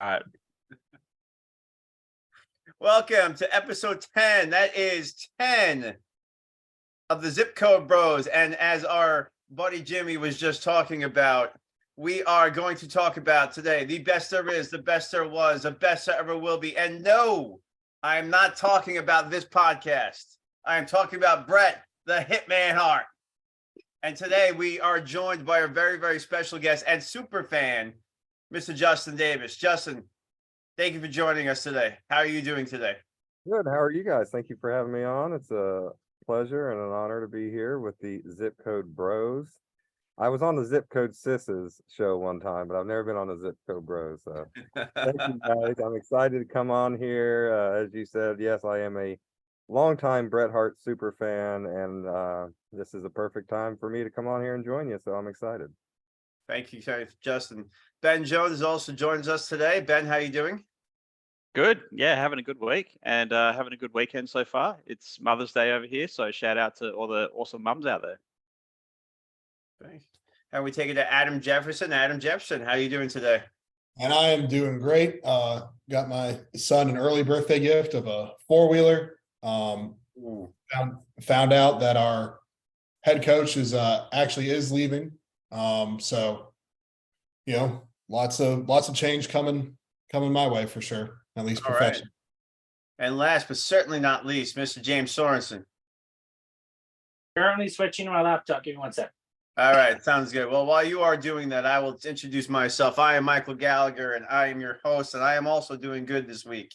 right. Welcome to episode 10. That is 10 of the Zip Code Bros. And as our buddy Jimmy was just talking about, we are going to talk about today the best there is, the best there was, the best there ever will be. And no, I am not talking about this podcast. I am talking about Bret, the Hitman Hart. And today we are joined by a very, very special guest and super fan, Mr. Justin Davis. Justin, thank you for joining us today. How are you doing today? Good. How are you guys? Thank you for having me on. It's a pleasure and an honor to be here with the Zip Code Bros. I was on the Zip Code Sisses show one time, but I've never been on the Zip Code Bros. So thank you guys. I'm excited to come on here. As you said, yes, I am a longtime Bret Hart super fan, and this is a perfect time for me to come on here and join you. So I'm excited. Thank you, Justin. Ben Jones also joins us today. Ben, how are you doing? Good. Yeah, having a good week and having a good weekend so far. It's Mother's Day over here, so shout out to all the awesome mums out there. Thanks. And we take it to Adam Jefferson. Adam Jefferson, how are you doing today? And I am doing great. Got my son an early birthday gift of a four-wheeler. Found out that our head coach is actually leaving. So you know, lots of change coming my way for sure, at least professionally. Right. And last but certainly not least, Mr. James Sorensen. Currently switching my laptop. Give me 1 sec. All right, sounds good. Well, while you are doing that, I will introduce myself. I am Michael Gallagher, and I am your host, and I am also doing good this week.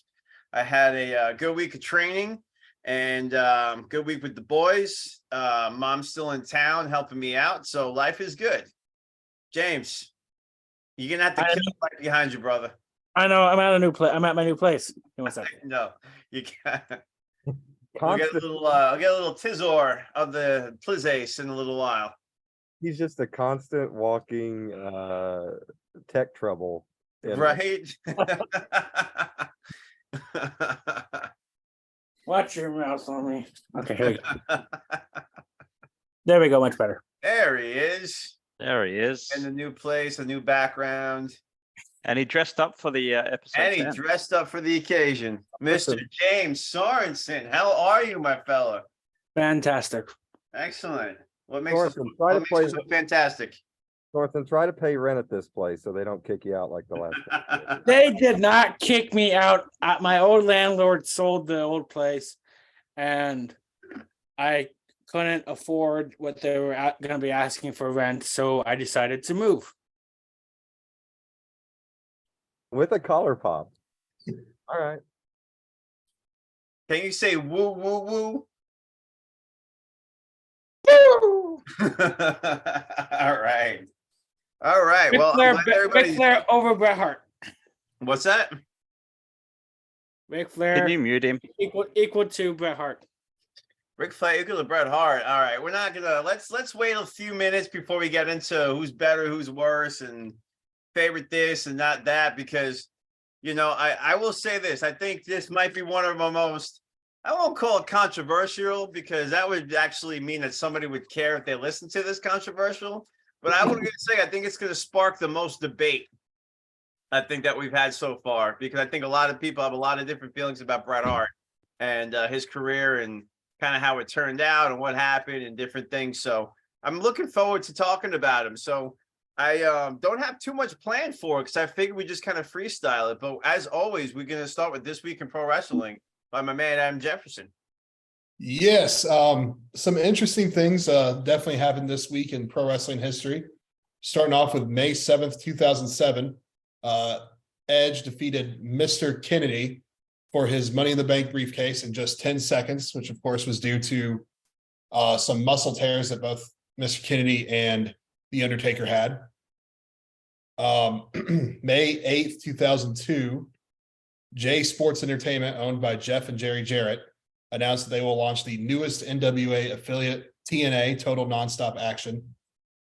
I had a good week of training and good week with the boys. Mom's still in town helping me out, so life is good. James, you're gonna have to kill the light behind you, brother. I know. I'm at a new place. I'm at my new place. Give me 1 second. No, you can't. I'll get a little tizor of the Plizace in a little while. He's just a constant walking tech trouble. Right? Watch your mouse on me. Okay, here we go. There we go. Much better. There he is. There he is. In the new place, a new background. And he dressed up for the episode. And he dressed up for the occasion. Mr. James Sorensen, how are you, my fella? Fantastic. Excellent. What makes it so fantastic? Thornton, try to pay rent at this place so they don't kick you out like the last time. They did not kick me out. My old landlord sold the old place, and I couldn't afford what they were going to be asking for rent, so I decided to move. With a collar pop. All right. Can you say woo, woo, woo? Woo! All right. Well, Ric Flair over Bret Hart. What's that? Ric Flair. Can you mute him? Equal to Bret Hart. Ric Flair equal to Bret Hart. All right, we're not gonna let's wait a few minutes before we get into who's better, who's worse, and favorite this and not that, because you know I will say this. I think this might be one of my most, I won't call it controversial because that would actually mean that somebody would care if they listen to this controversial. But I would say I think it's going to spark the most debate I think that we've had so far, because I think a lot of people have a lot of different feelings about Bret Hart and his career and kind of how it turned out and what happened and different things. So I'm looking forward to talking about him. So I don't have too much planned for it because I figured we just kind of freestyle it. But as always, we're going to start with This Week in Pro Wrestling by my man Adam Jefferson. Yes, some interesting things definitely happened this week in pro wrestling history. Starting off with May 7th, 2007, Edge defeated Mr. Kennedy for his Money in the Bank briefcase in just 10 seconds, which of course was due to some muscle tears that both Mr. Kennedy and The Undertaker had. May 8th, 2002, J Sports Entertainment, owned by Jeff and Jerry Jarrett, announced that they will launch the newest NWA affiliate, TNA, Total Nonstop Action,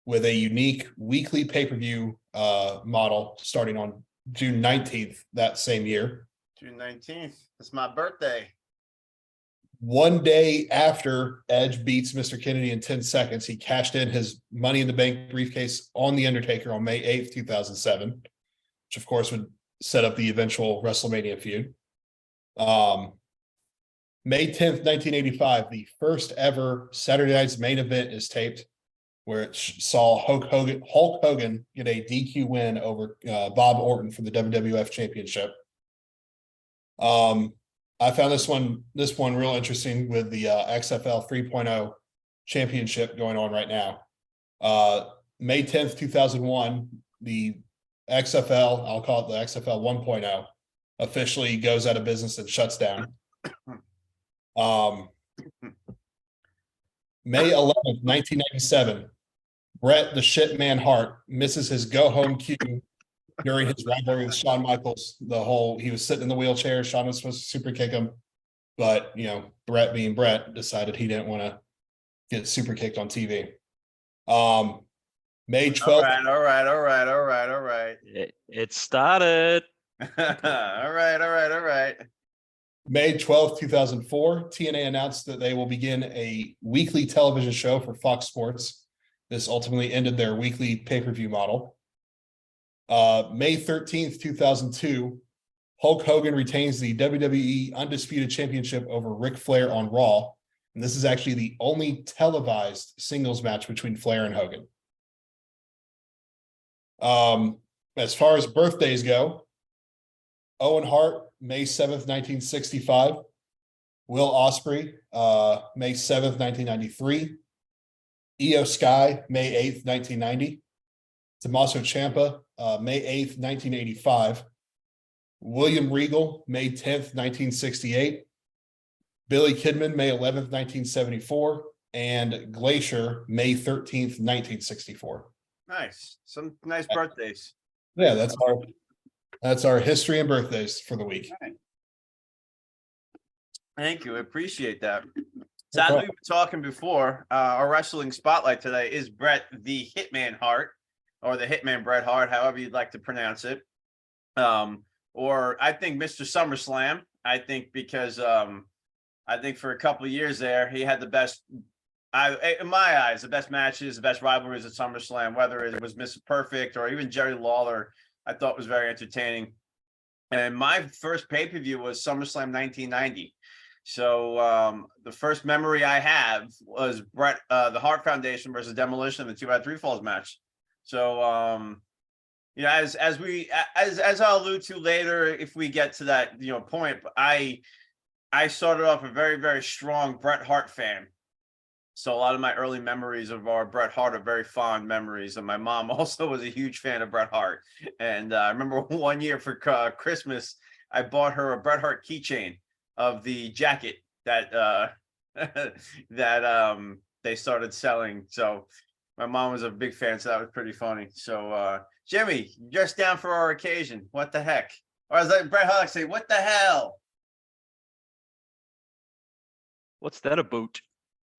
with a unique weekly pay-per-view model starting on June 19th that same year. June 19th. It's my birthday. One day after Edge beats Mr. Kennedy in 10 seconds, he cashed in his Money in the Bank briefcase on The Undertaker on May 8th, 2007, which of course would set up the eventual WrestleMania feud. May 10th, 1985, the first ever Saturday Night's Main Event is taped, where it saw Hulk Hogan get a DQ win over Bob Orton for the WWF Championship. I found this one real interesting with the XFL 3.0 championship going on right now. May 10th, 2001, the XFL, I'll call it the XFL 1.0, officially goes out of business and shuts down. May 11th, 1997, Bret the Shitman Hart misses his go-home cue during his rivalry with Shawn Michaels. He was sitting in the wheelchair. Shawn was supposed to super kick him, but Bret being Bret decided he didn't want to get super kicked on TV. May 12th. All right. It started. All right. May 12th, 2004, TNA announced that they will begin a weekly television show for Fox Sports. This ultimately ended their weekly pay-per-view model. May 13th, 2002, Hulk Hogan retains the WWE Undisputed Championship over Ric Flair on Raw. And this is actually the only televised singles match between Flair and Hogan. As far as birthdays go, Owen Hart, May 7th, 1965. Will Ospreay, May 7th, 1993. Io Sky, May 8th, 1990. Tommaso Ciampa, May 8th, 1985. William Regal, May 10th, 1968. Billy Kidman, May 11th, 1974. And Glacier, May 13th, 1964. Nice. Some nice birthdays. Yeah, that's our history and birthdays for the week. Right. Thank you. I appreciate that. So as we were talking before, our wrestling spotlight today is Bret the Hitman Hart, or the Hitman Bret Hart, however you'd like to pronounce it. Or I think Mr. SummerSlam. I think because I think for a couple of years there, he had the best, in my eyes, the best matches, the best rivalries at SummerSlam, whether it was Mr. Perfect or even Jerry Lawler, I thought was very entertaining. And my first pay-per-view was SummerSlam 1990. So the first memory I have was Bret, the Hart Foundation versus Demolition in the 2-out-3 Falls match. So as I'll allude to later, if we get to that point, I started off a very, very strong Bret Hart fan. So a lot of my early memories of our Bret Hart are very fond memories. And my mom also was a huge fan of Bret Hart. And I remember one year for Christmas, I bought her a Bret Hart keychain of the jacket that they started selling. So my mom was a big fan, so that was pretty funny. So Jimmy, dressed down for our occasion. What the heck? Or as Bret Hart say, what the hell? What's that about?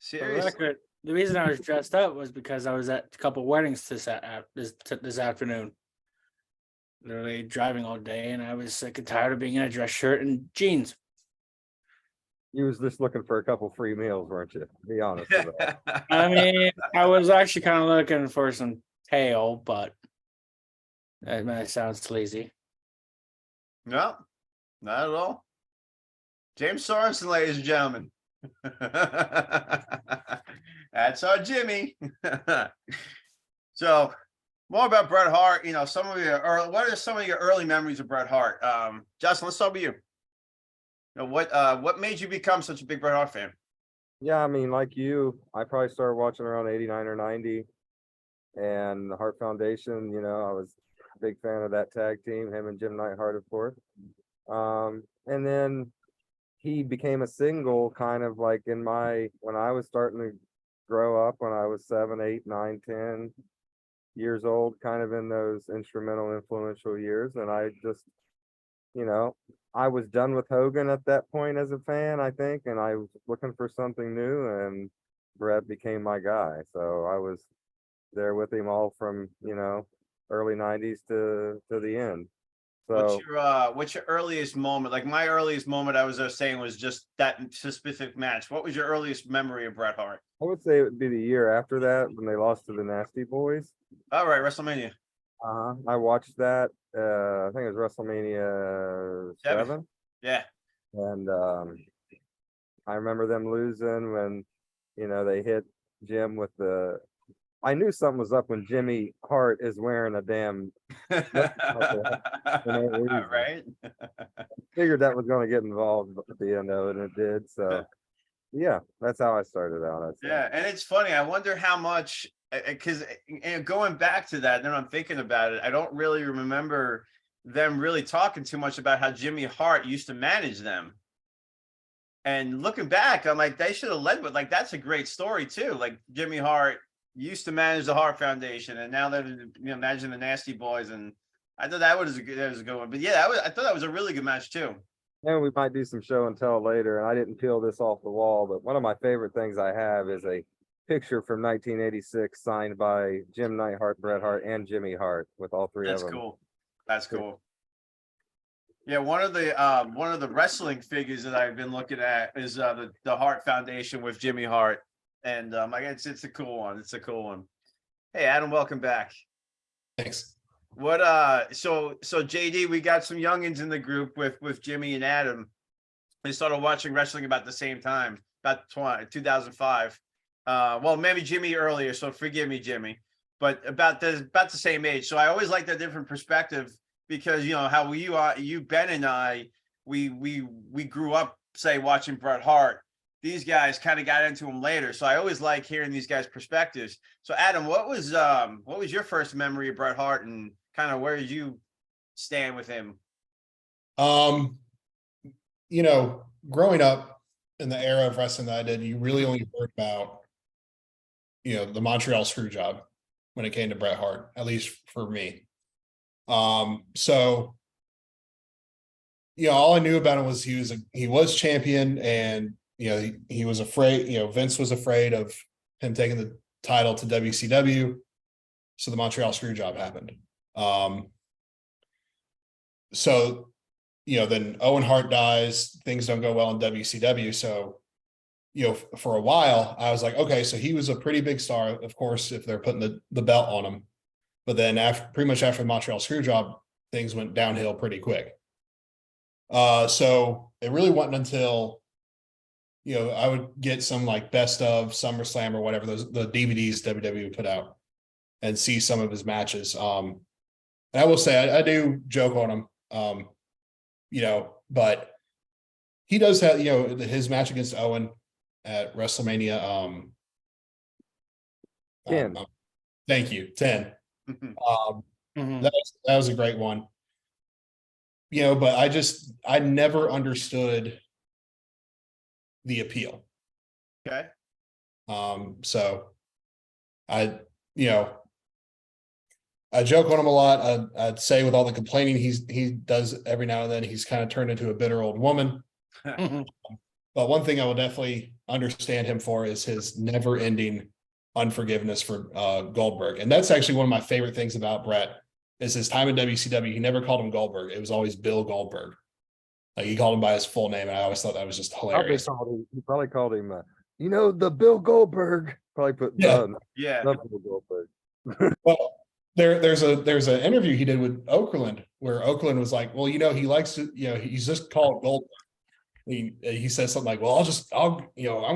Seriously? The reason I was dressed up was because I was at a couple weddings this afternoon. Literally driving all day, and I was sick and tired of being in a dress shirt and jeans. You was just looking for a couple free meals, weren't you? Be honest with that. I mean, I was actually kind of looking for some tail, but that sounds sleazy. No, not at all. James Sorensen, ladies and gentlemen. That's our Jimmy. So more about Bret Hart. What are some of your early memories of Bret Hart? Justin, let's start with you. What made you become such a big Bret Hart fan? Yeah, I mean, like you, I probably started watching around 89 or 90. And the Hart Foundation, I was a big fan of that tag team, him and Jim Neidhart, of course. And then he became a single kind of like when I was starting to grow up, when I was 7, 8, 9, 10 years old, kind of in those instrumental, influential years. And I just, I was done with Hogan at that point as a fan, I think, and I was looking for something new, and Bret became my guy. So I was there with him all from, early 90s to the end. So what's your earliest moment? Like my earliest moment, I was saying, was just that specific match. What was your earliest memory of Bret Hart? I would say it would be the year after that when they lost to the Nasty Boys. All right, WrestleMania. I watched that. I think it was WrestleMania 7. Yeah. And I remember them losing when, they hit Jim with the. I knew something was up when Jimmy Hart is wearing a damn. Right. Figured that was going to get involved at the end of it, and it did. So, yeah, that's how I started out. I'd say. Yeah, and it's funny. I wonder how much, because going back to that, then I'm thinking about it. I don't really remember them really talking too much about how Jimmy Hart used to manage them. And looking back, I'm like, they should have led with, like, that's a great story too. Like Jimmy Hart used to manage the Hart Foundation, and now they're managing the Nasty Boys. And I thought that was a good one. But yeah, I thought that was a really good match too. And we might do some show and tell later. And I didn't peel this off the wall, but one of my favorite things I have is a picture from 1986 signed by Jim Neidhart, Bret Hart, and Jimmy Hart with all three That's of them. cool. That's cool. Yeah, one of the wrestling figures that I've been looking at is the Hart Foundation with Jimmy Hart, and it's a cool one. It's a cool one. Hey, Adam, welcome back. Thanks. What so JD, we got some youngins in the group with Jimmy and Adam. They started watching wrestling about the same time, about 2005. Well, maybe Jimmy earlier, so forgive me, Jimmy, but about the same age. So I always like that different perspective, because how you Ben and I, we grew up, say, watching Bret Hart. These guys kind of got into him later, so I always like hearing these guys' perspectives. So Adam, what was your first memory of Bret Hart, and kind of where did you stand with him? Growing up in the era of wrestling that I did, you really only heard about the Montreal screw job when it came to Bret Hart, at least for me. So all I knew about him was he was champion, and he was afraid, Vince was afraid of him taking the title to WCW. So the Montreal screw job happened. So then Owen Hart dies, things don't go well in WCW. So, for a while I was like, okay, so he was a pretty big star, of course, if they're putting the belt on him. But then pretty much after the Montreal screw job, things went downhill pretty quick. So it really wasn't until, I would get some like best of SummerSlam or whatever, the DVDs WWE put out, and see some of his matches. And I will say, I do joke on him, but he does have, his match against Owen at WrestleMania. 10. Thank you. 10. That was a great one. But I never understood the appeal. Okay. So I joke on him a lot. I'd say with all the complaining he does every now and then, he's kind of turned into a bitter old woman. But one thing I will definitely understand him for is his never-ending unforgiveness for Goldberg. And that's actually one of my favorite things about Bret, is his time in WCW. He never called him Goldberg. It was always Bill Goldberg. Like, he called him by his full name, and I always thought that was just hilarious. He probably called him, the Bill Goldberg. Probably put Yeah. the Bill Goldberg. Well, there's an interview he did with Okerlund where Okerlund was like, well, he likes to, he's just called Goldberg. He says something like, well, I'm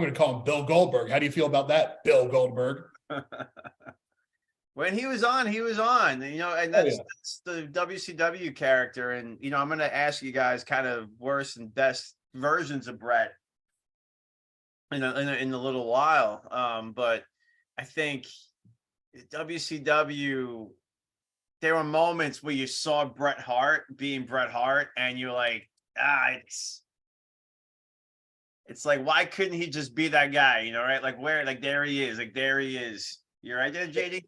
going to call him Bill Goldberg. How do you feel about that, Bill Goldberg? When he was on, and that's the WCW character. And, I'm going to ask you guys kind of worst and best versions of Bret in a little while. But I think WCW, there were moments where you saw Bret Hart being Bret Hart, and you're like, it's like, why couldn't he just be that guy? Right? Like, there he is. You're right there, JD?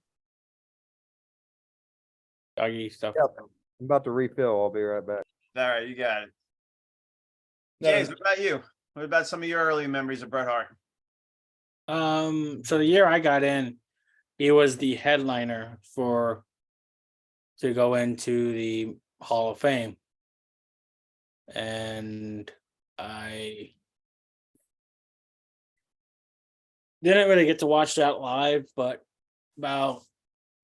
Doggy stuff. Yep. I'm about to refill. I'll be right back. All right, you got it. No, James, what about you? What about some of your early memories of Bret Hart? So the year I got in, he was the headliner to go into the Hall of Fame. And I didn't really get to watch that live, but about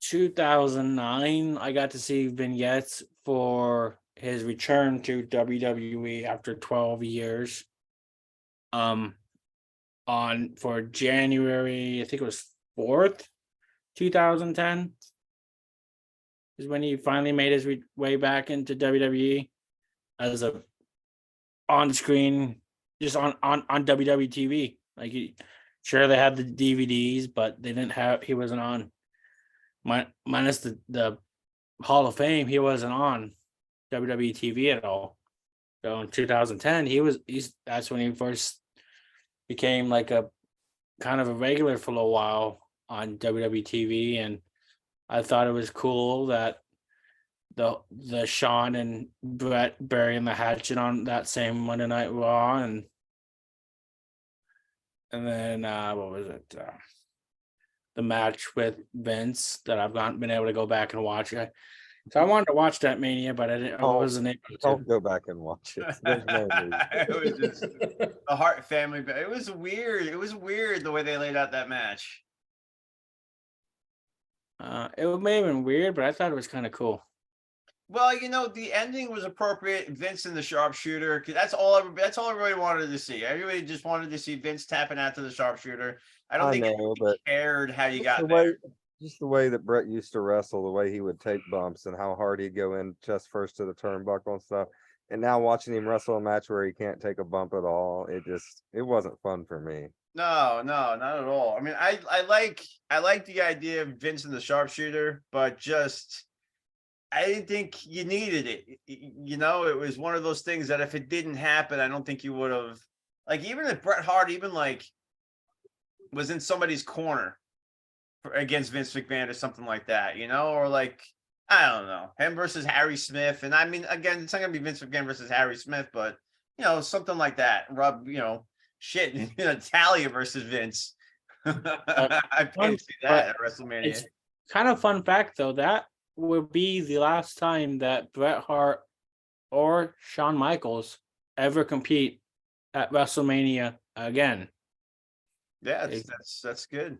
2009, I got to see vignettes for his return to WWE after 12 years. On for January, I think it was 4th, 2010, is when he finally made his way back into WWE as a on screen, just on WWE TV. Like, sure, they had the DVDs, but they didn't have. He wasn't on. Minus the Hall of Fame, he wasn't on WWE TV at all. So in 2010, that's when he first became like a kind of a regular for a little while on WWE TV, and I thought it was cool that the Shawn and Bret burying the hatchet on that same Monday Night Raw, and then what was it? The match with Vince that I've not been able to go back and watch. So I wanted to watch that Mania, but I wasn't able to. Don't go back and watch it. There's no need. It was just the Hart family. It was weird. It was weird the way they laid out that match. It may have been weird, but I thought it was kind of cool. Well, the ending was appropriate. Vince and the sharpshooter. 'Cause that's all everybody wanted to see. Everybody just wanted to see Vince tapping out to the sharpshooter. I don't think anybody cared how you got there. Just the way that Brett used to wrestle, the way he would take bumps and how hard he'd go in chest first to the turnbuckle and stuff. And now watching him wrestle a match where he can't take a bump at all, it wasn't fun for me. No, not at all. I mean, I like the idea of Vince and the sharpshooter, but just I didn't think you needed it. It was one of those things that if it didn't happen, I don't think you would have. Like, even if Bret Hart was in somebody's corner against Vince McMahon or something like that, or like, I don't know, him versus Harry Smith. And I mean, again, it's not gonna be Vince McMahon versus Harry Smith, but something like that. Shit, Talia versus Vince. I can't see that at WrestleMania. It's kind of fun fact though, that will be the last time that Bret Hart or Shawn Michaels ever compete at WrestleMania again. Yeah, that's good.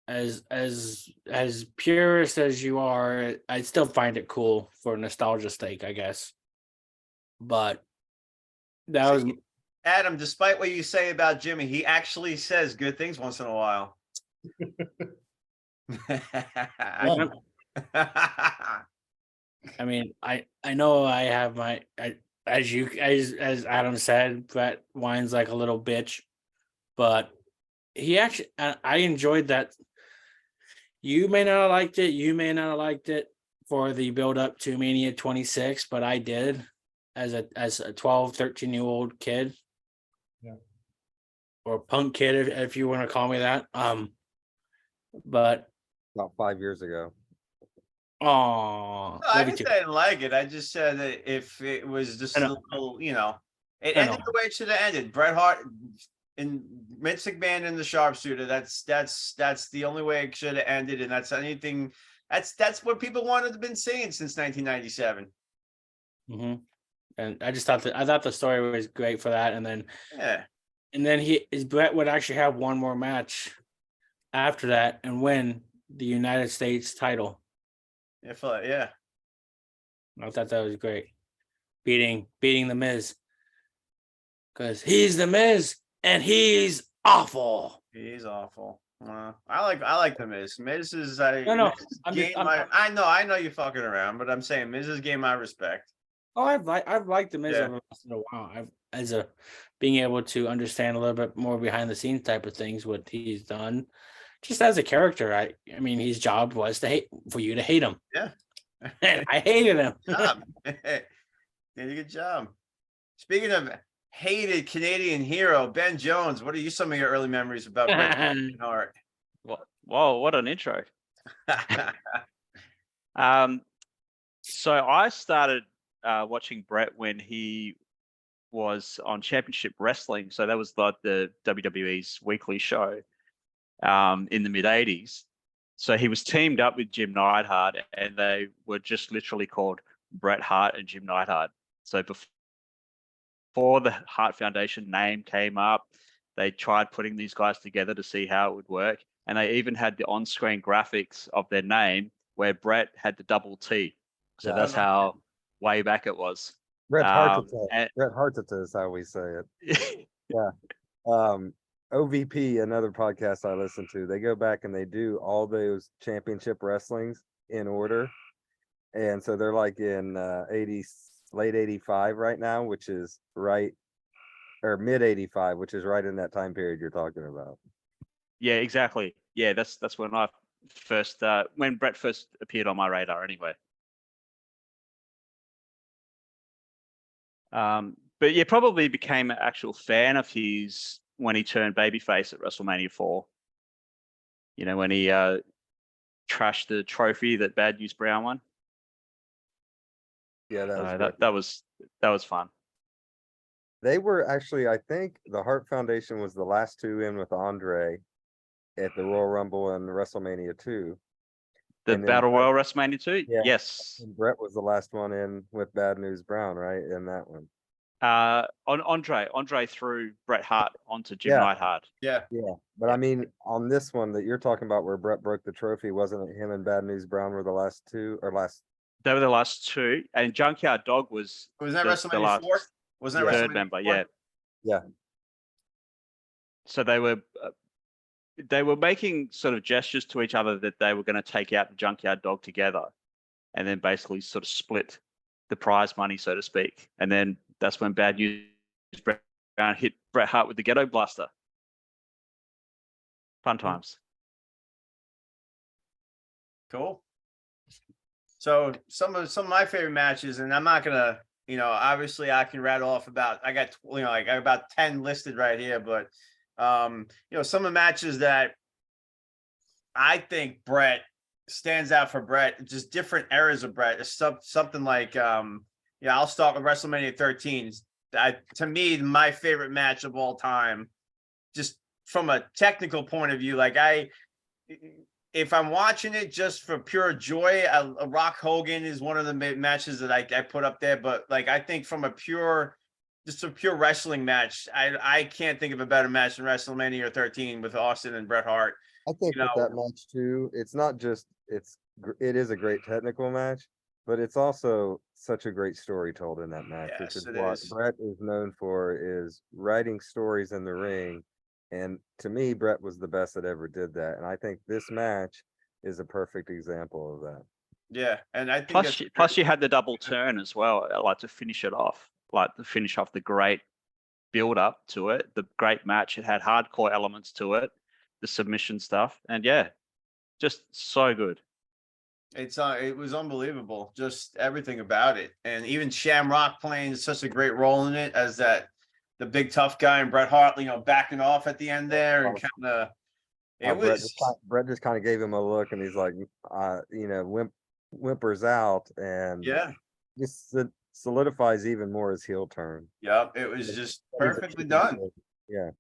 As purist as you are, I still find it cool for nostalgia's sake, I guess. But that was Adam. Despite what you say about Jimmy, he actually says good things once in a while. I mean, I know I have my as Adam said, Brett whines like a little bitch, but I enjoyed that. You may not have liked it. You may not have liked it for the build up to Mania 26, but I did as a 12, 13-year-old kid. Yeah. Or punk kid, if you want to call me that. But About 5 years ago. Oh, no, I didn't say I didn't like it. I just said that if it was just a little, it ended the way it should have ended. Bret Hart and Vince McMahon in the sharpshooter. That's the only way it should have ended, and that's anything. That's what people wanted to been saying since 1997. Mm-hmm. And I thought the story was great for that, and then Brett would actually have one more match after that and win the United States title. Yeah. I thought that was great. Beating the Miz. Because he's the Miz and he's awful. He's awful. I like the Miz. Miz is I know you're fucking around, but I'm saying Miz has gained my respect. Oh, I've liked the Miz over a while. Being able to understand a little bit more behind the scenes type of things, what he's done. Just as a character, I mean, his job was for you to hate him. Yeah. And I hated him. Did a good job. Speaking of hated Canadian hero, Ben Jones, what are some of your early memories about Bret Hart? Whoa, what an intro. So I started watching Bret when he was on Championship Wrestling. So that was like the WWE's weekly show in the mid-'80s. So he was teamed up with Jim Neidhart, and they were just literally called Bret Hart and Jim Neidhart. So before the Hart Foundation name came up, they tried putting these guys together to see how it would work. and they even had the on-screen graphics of their name where Bret had the double T. So Yeah, that's how way back it was. Bret Hart and- Bret Hart is how we say it. OVP, another podcast I listen to, they go back and they do all those championship wrestlings in order. And so they're like in late 85 right now, which is right, or mid 85, which is right in that time period you're talking about. Yeah, exactly. Yeah, that's when I first when Bret first appeared on my radar anyway. But yeah, probably became an actual fan of his when he turned babyface at WrestleMania 4. You know, when he trashed the trophy that Bad News Brown won. Yeah, that was So great. that was fun. They were actually, I think the Hart Foundation was the last two in with Andre at the Royal Rumble and WrestleMania 2. The And then Battle Bret- Royal WrestleMania 2? Yeah. Yes. And Brett was the last one in with Bad News Brown, right? In that one. On Andre threw Bret Hart onto Jim Yeah. Neidhart. Yeah. Yeah. But I mean, on this one that you're talking about where Brett broke the trophy, wasn't it him and Bad News Brown were the last two or last? They were the last two, and Junkyard Dog was Was that the WrestleMania last 4? Wasn't that third WrestleMania member. 4? Yeah. Yeah. So they were making sort of gestures to each other that they were going to take out the Junkyard Dog together, and then basically sort of split the prize money, so to speak. And then that's when Bad News Brown hit Bret Hart with the Ghetto Blaster. Fun times. Cool. So some of my favorite matches, and I'm not gonna, obviously I can rattle off about, I got about 10 listed right here, but some of the matches that I think Bret stands out for Bret, just different eras of Bret. It's something like I'll start with WrestleMania 13. To me, my favorite match of all time, just from a technical point of view, if I'm watching it just for pure joy, Rock Hogan is one of the matches that I put up there. But I think from a pure wrestling match, I can't think of a better match than WrestleMania 13 with Austin and Bret Hart. I think with that match too, it's not just it is a great technical match, but it's also such a great story told in that match, which Yes, is it what is. Bret is known for, is writing stories in the ring. And to me, Bret was the best that ever did that. And I think this match is a perfect example of that. Yeah, and I think Plus you had the double turn as well, to finish it off, to finish off the great build up to it, the great match. It had hardcore elements to it, the submission stuff, and yeah, just so good. it was unbelievable, just everything about it, and even Shamrock playing such a great role in it as the big tough guy, and Bret Hart, backing off at the end there, and kind of Bret just kind of gave him a look, and he's like, whimpers out, and yeah, just solidifies even more his heel turn. yep, it was just perfectly done. Yeah.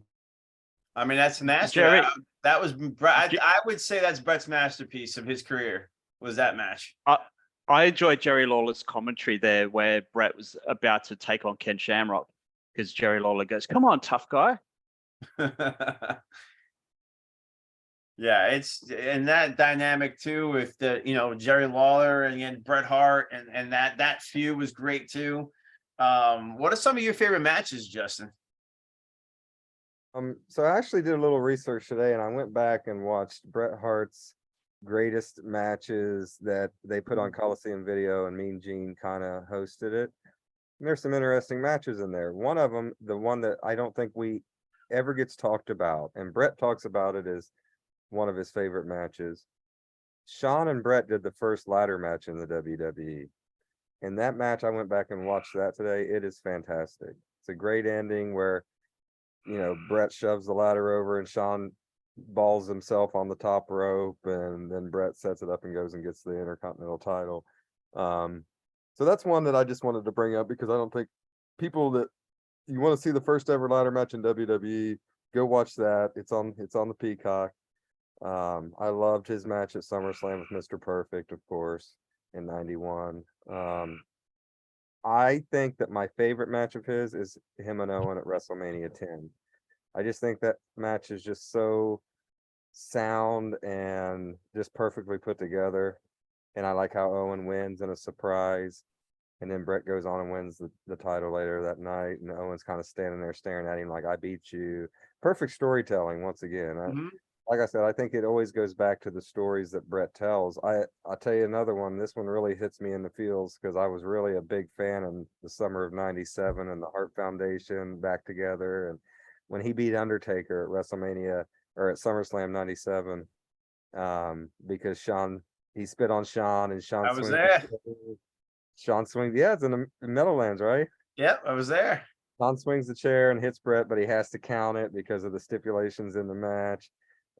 I mean, that's master. Jerry, that was Bret. I would say that's Bret's masterpiece of his career, was that match. I enjoyed Jerry Lawler's commentary there, where Bret was about to take on Ken Shamrock, because Jerry Lawler goes, "Come on, tough guy." Yeah, it's and that dynamic too with the Jerry Lawler and then Bret Hart and that feud was great too. What are some of your favorite matches, Justin? So I actually did a little research today, and I went back and watched Bret Hart's greatest matches that they put on Coliseum Video, and Mean Gene kind of hosted it. And there's some interesting matches in there. One of them, the one that I don't think we ever gets talked about, and Bret talks about it, is one of his favorite matches. Shawn and Bret did the first ladder match in the WWE. And that match, I went back and watched that today. It is fantastic. It's a great ending where, Bret shoves the ladder over and Shawn balls himself on the top rope, and then Bret sets it up and goes and gets the Intercontinental title. So that's one that I just wanted to bring up, because I don't think people that you want to see the first ever ladder match in WWE, go watch that. It's on the Peacock. I loved his match at SummerSlam with Mr. Perfect, of course, in '91. I think that my favorite match of his is him and Owen at WrestleMania 10. I just think that match is just so sound and just perfectly put together. And I like how Owen wins in a surprise. And then Bret goes on and wins the title later that night. And Owen's kind of standing there staring at him like, I beat you. Perfect storytelling once again. Mhm. Like I said, I think it always goes back to the stories that Bret tells. I'll tell you another one. This one really hits me in the feels because I was really a big fan in the summer of '97 and the Hart Foundation back together. And when he beat Undertaker at WrestleMania or at SummerSlam '97, because he spit on Sean and Sean I was swings. there. Sean swings. Yeah, it's in the Meadowlands, right? Yep, I was there. Sean swings the chair and hits Bret, but he has to count it because of the stipulations in the match.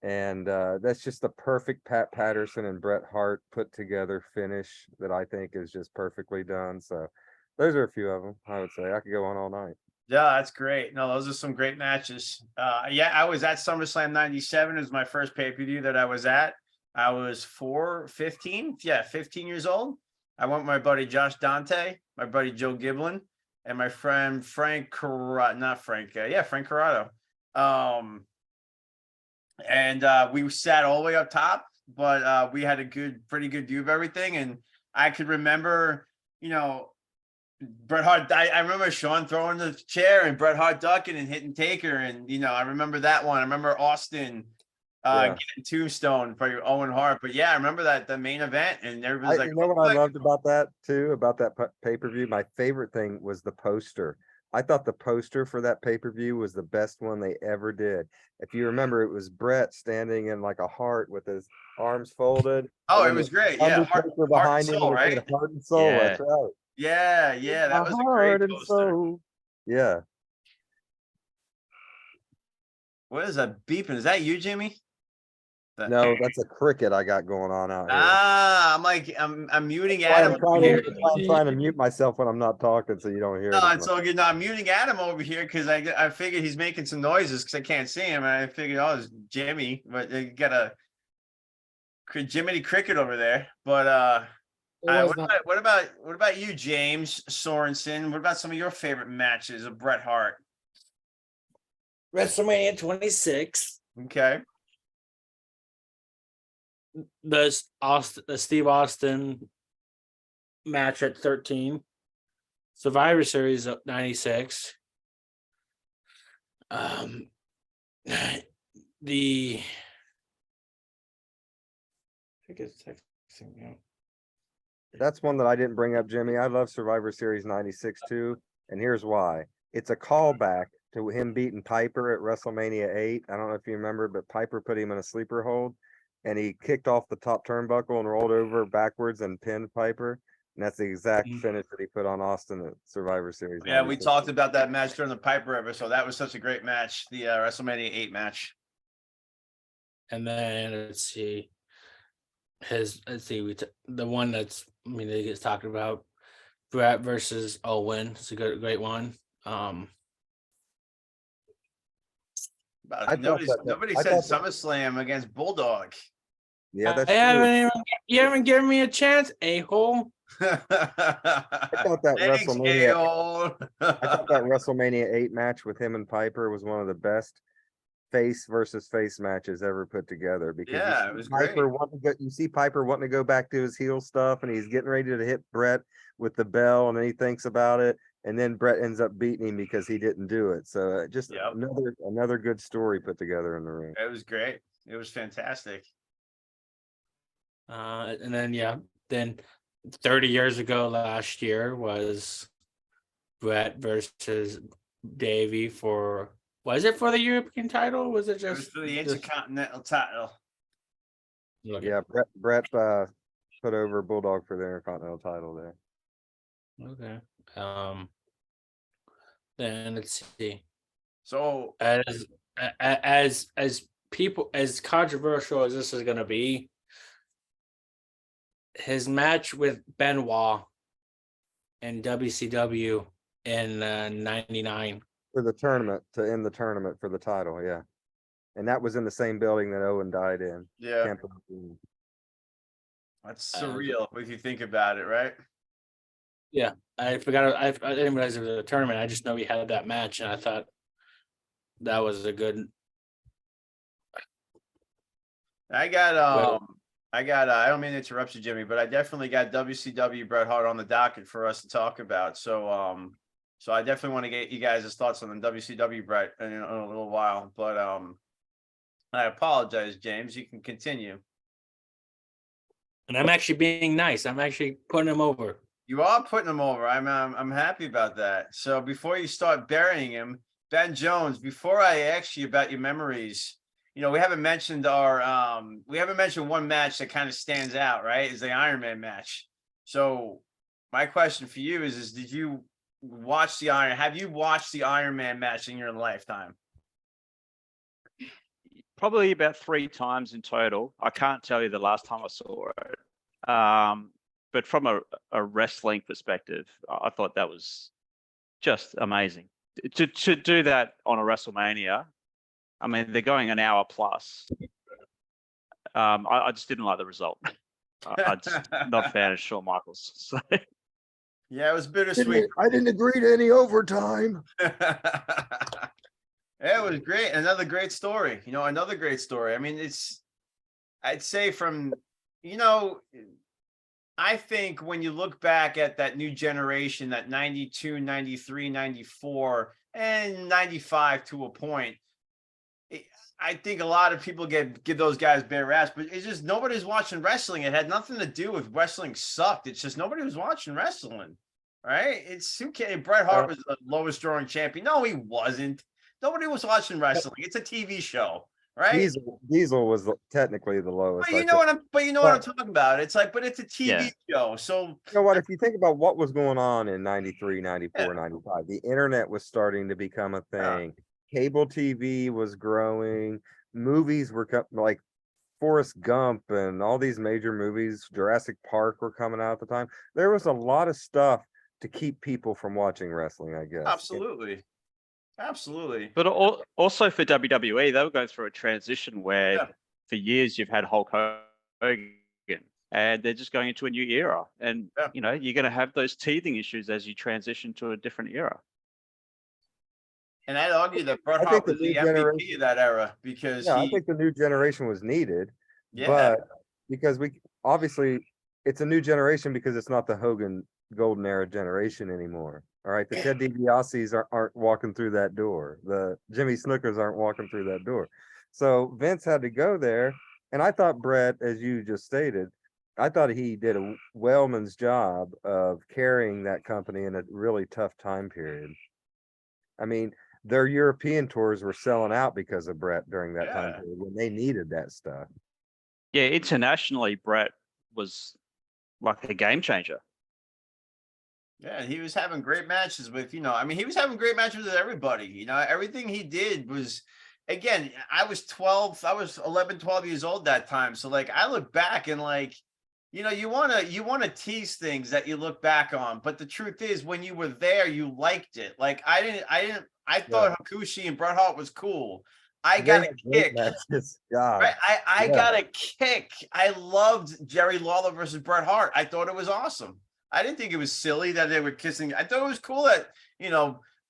And that's just the perfect Pat Patterson and Bret Hart put together finish that I think is just perfectly done. So those are a few of them. I would say I could go on all night. Yeah, that's great. No, those are some great matches. Yeah, I was at SummerSlam 97. It was my first pay-per-view that I was at. I was 15 years old. I went with my buddy Josh Dante, my buddy Joe Giblin, and my friend Frank Corrado. Frank Corrado. And we sat all the way up top, but we had a pretty good view of everything. And I could remember, Bret Hart. I remember Sean throwing the chair and Bret Hart ducking and hitting Taker. And, I remember that one. I remember Austin getting Tombstone for Owen Hart. But yeah, I remember the main event, and everybody's like, you know what I loved about that too, about that pay-per-view? My favorite thing was the poster. I thought the poster for that pay-per-view was the best one they ever did. If you remember, it was Bret standing in like a heart with his arms folded. Oh, and it then was great. the Yeah, Undertaker Heart and behind him, Soul, and it said right? Heart and Soul. Yeah. That's right. Yeah, that was a great Heart and poster. soul. Yeah. What is that beeping? Is that you, Jimmy? No, that's a cricket I got going on out here. I'm like, I'm muting That's why Adam over here. I'm trying to mute myself when I'm not talking so you don't hear No, it. it's all good. No, I'm muting Adam over here because I figured he's making some noises because I can't see him. And I figured, oh, it's Jimmy, but you got a Jiminy Cricket over there. But what about you, James Sorensen? What about some of your favorite matches of Bret Hart? WrestleMania 26. Okay. The Steve Austin match at 13. Survivor Series of 96. The I think it's texting me out. That's one that I didn't bring up, Jimmy. I love Survivor Series 96 too. And here's why. It's a callback to him beating Piper at WrestleMania 8. I don't know if you remember, but Piper put him in a sleeper hold and he kicked off the top turnbuckle and rolled over backwards and pinned Piper. And that's the exact finish that he put on Austin at Survivor Series. Yeah, we 96. talked about that match during the Piper episode. That was such a great match, the WrestleMania 8 match. And then let's see, the one that gets talked about, Bret versus Owen. It's a great one. Nobody said SummerSlam against Bulldog. Yeah, that's true. You haven't given me a chance, a-hole. I thought that WrestleMania 8 match with him and Piper was one of the best face versus face matches ever put together, because it was great. You see Piper wanting to go back to his heel stuff and he's getting ready to hit Bret with the bell and then he thinks about it and then Bret ends up beating him because he didn't do it. So just another good story put together in the ring. It was great. It was fantastic. And then 30 years ago last year was Bret versus Davey for, was it for the European title? Was it just? It was for the Intercontinental title. Yeah, Bret put over Bulldog for the Intercontinental title there. Okay. Then let's see. So as people, as controversial as this is going to be, his match with Benoit in WCW in '99 for the tournament, to end the tournament for the title. Yeah, and that was in the same building that Owen died in. Yeah, Tampa. That's surreal if you think about it, right? Yeah, I forgot. I didn't realize it was a tournament. I just know he had that match, and I thought that was a good I got I don't mean to interrupt you, Jimmy, but I definitely got WCW Bret Hart on the docket for us to talk about. So so I definitely want to get you guys' thoughts on the WCW Bret in a little while. But I apologize, James. You can continue. And I'm actually being nice. I'm actually putting him over. You are putting him over. I'm happy about that. So before you start burying him, Ben Jones, before I ask you about your memories, you know, we haven't mentioned one match that kind of stands out, right? Is the Iron Man match. So my question for you is did you have you watched the Iron Man match in your lifetime? Probably about 3 times in total. I can't tell you the last time I saw it. But from a wrestling perspective, I thought that was just amazing. To do that on a WrestleMania, I mean, they're going an hour plus. I just didn't like the result. I'm just not a fan of Shawn Michaels. So. Yeah, it was bittersweet. I didn't agree to any overtime. Yeah, it was great. Another great story. You know, another great story. I mean, I'd say I think when you look back at that new generation, that 92, 93, 94, and 95 to a point, I think a lot of people give those guys bare raps, but it's just nobody's watching wrestling. It had nothing to do with wrestling sucked. It's just nobody was watching wrestling, right? It's who can Bret Hart was the lowest drawing champion. No, he wasn't. Nobody was watching wrestling. It's a TV show, right? Diesel was technically the lowest. But you know what I'm talking about. It's like, but it's a TV show. So you know what, if you think about what was going on in 93, 94, 95, the internet was starting to become a thing. Cable TV was growing. Movies were like Forrest Gump and all these major movies, Jurassic Park were coming out at the time. There was a lot of stuff to keep people from watching wrestling, I guess. Absolutely. But also for WWE, they were going through a transition where for years you've had Hulk Hogan, and they're just going into a new era. And you know, you're going to have those teething issues as you transition to a different era. And I'd argue that Bret Hart was the MVP of that era because I think the new generation was needed. But because it's a new generation because it's not the Hogan golden era generation anymore. All right, the Ted DiBiase's aren't walking through that door. The Jimmy Snookers aren't walking through that door. So Vince had to go there. And I thought Bret, as you just stated, I thought he did a wellman's job of carrying that company in a really tough time period. I mean, their European tours were selling out because of Bret during that time period when they needed that stuff. Yeah, internationally, Bret was like a game changer. Yeah, he was having great matches with, he was having great matches with everybody. Everything he did was, again, I was 11, 12 years old that time. So like, I look back and like, you want to tease things that you look back on. But the truth is when you were there, you liked it. Like I thought Hakushi and Bret Hart was cool. I got a kick. Right? I got a kick. I loved Jerry Lawler versus Bret Hart. I thought it was awesome. I didn't think it was silly that they were kissing. I thought it was cool that,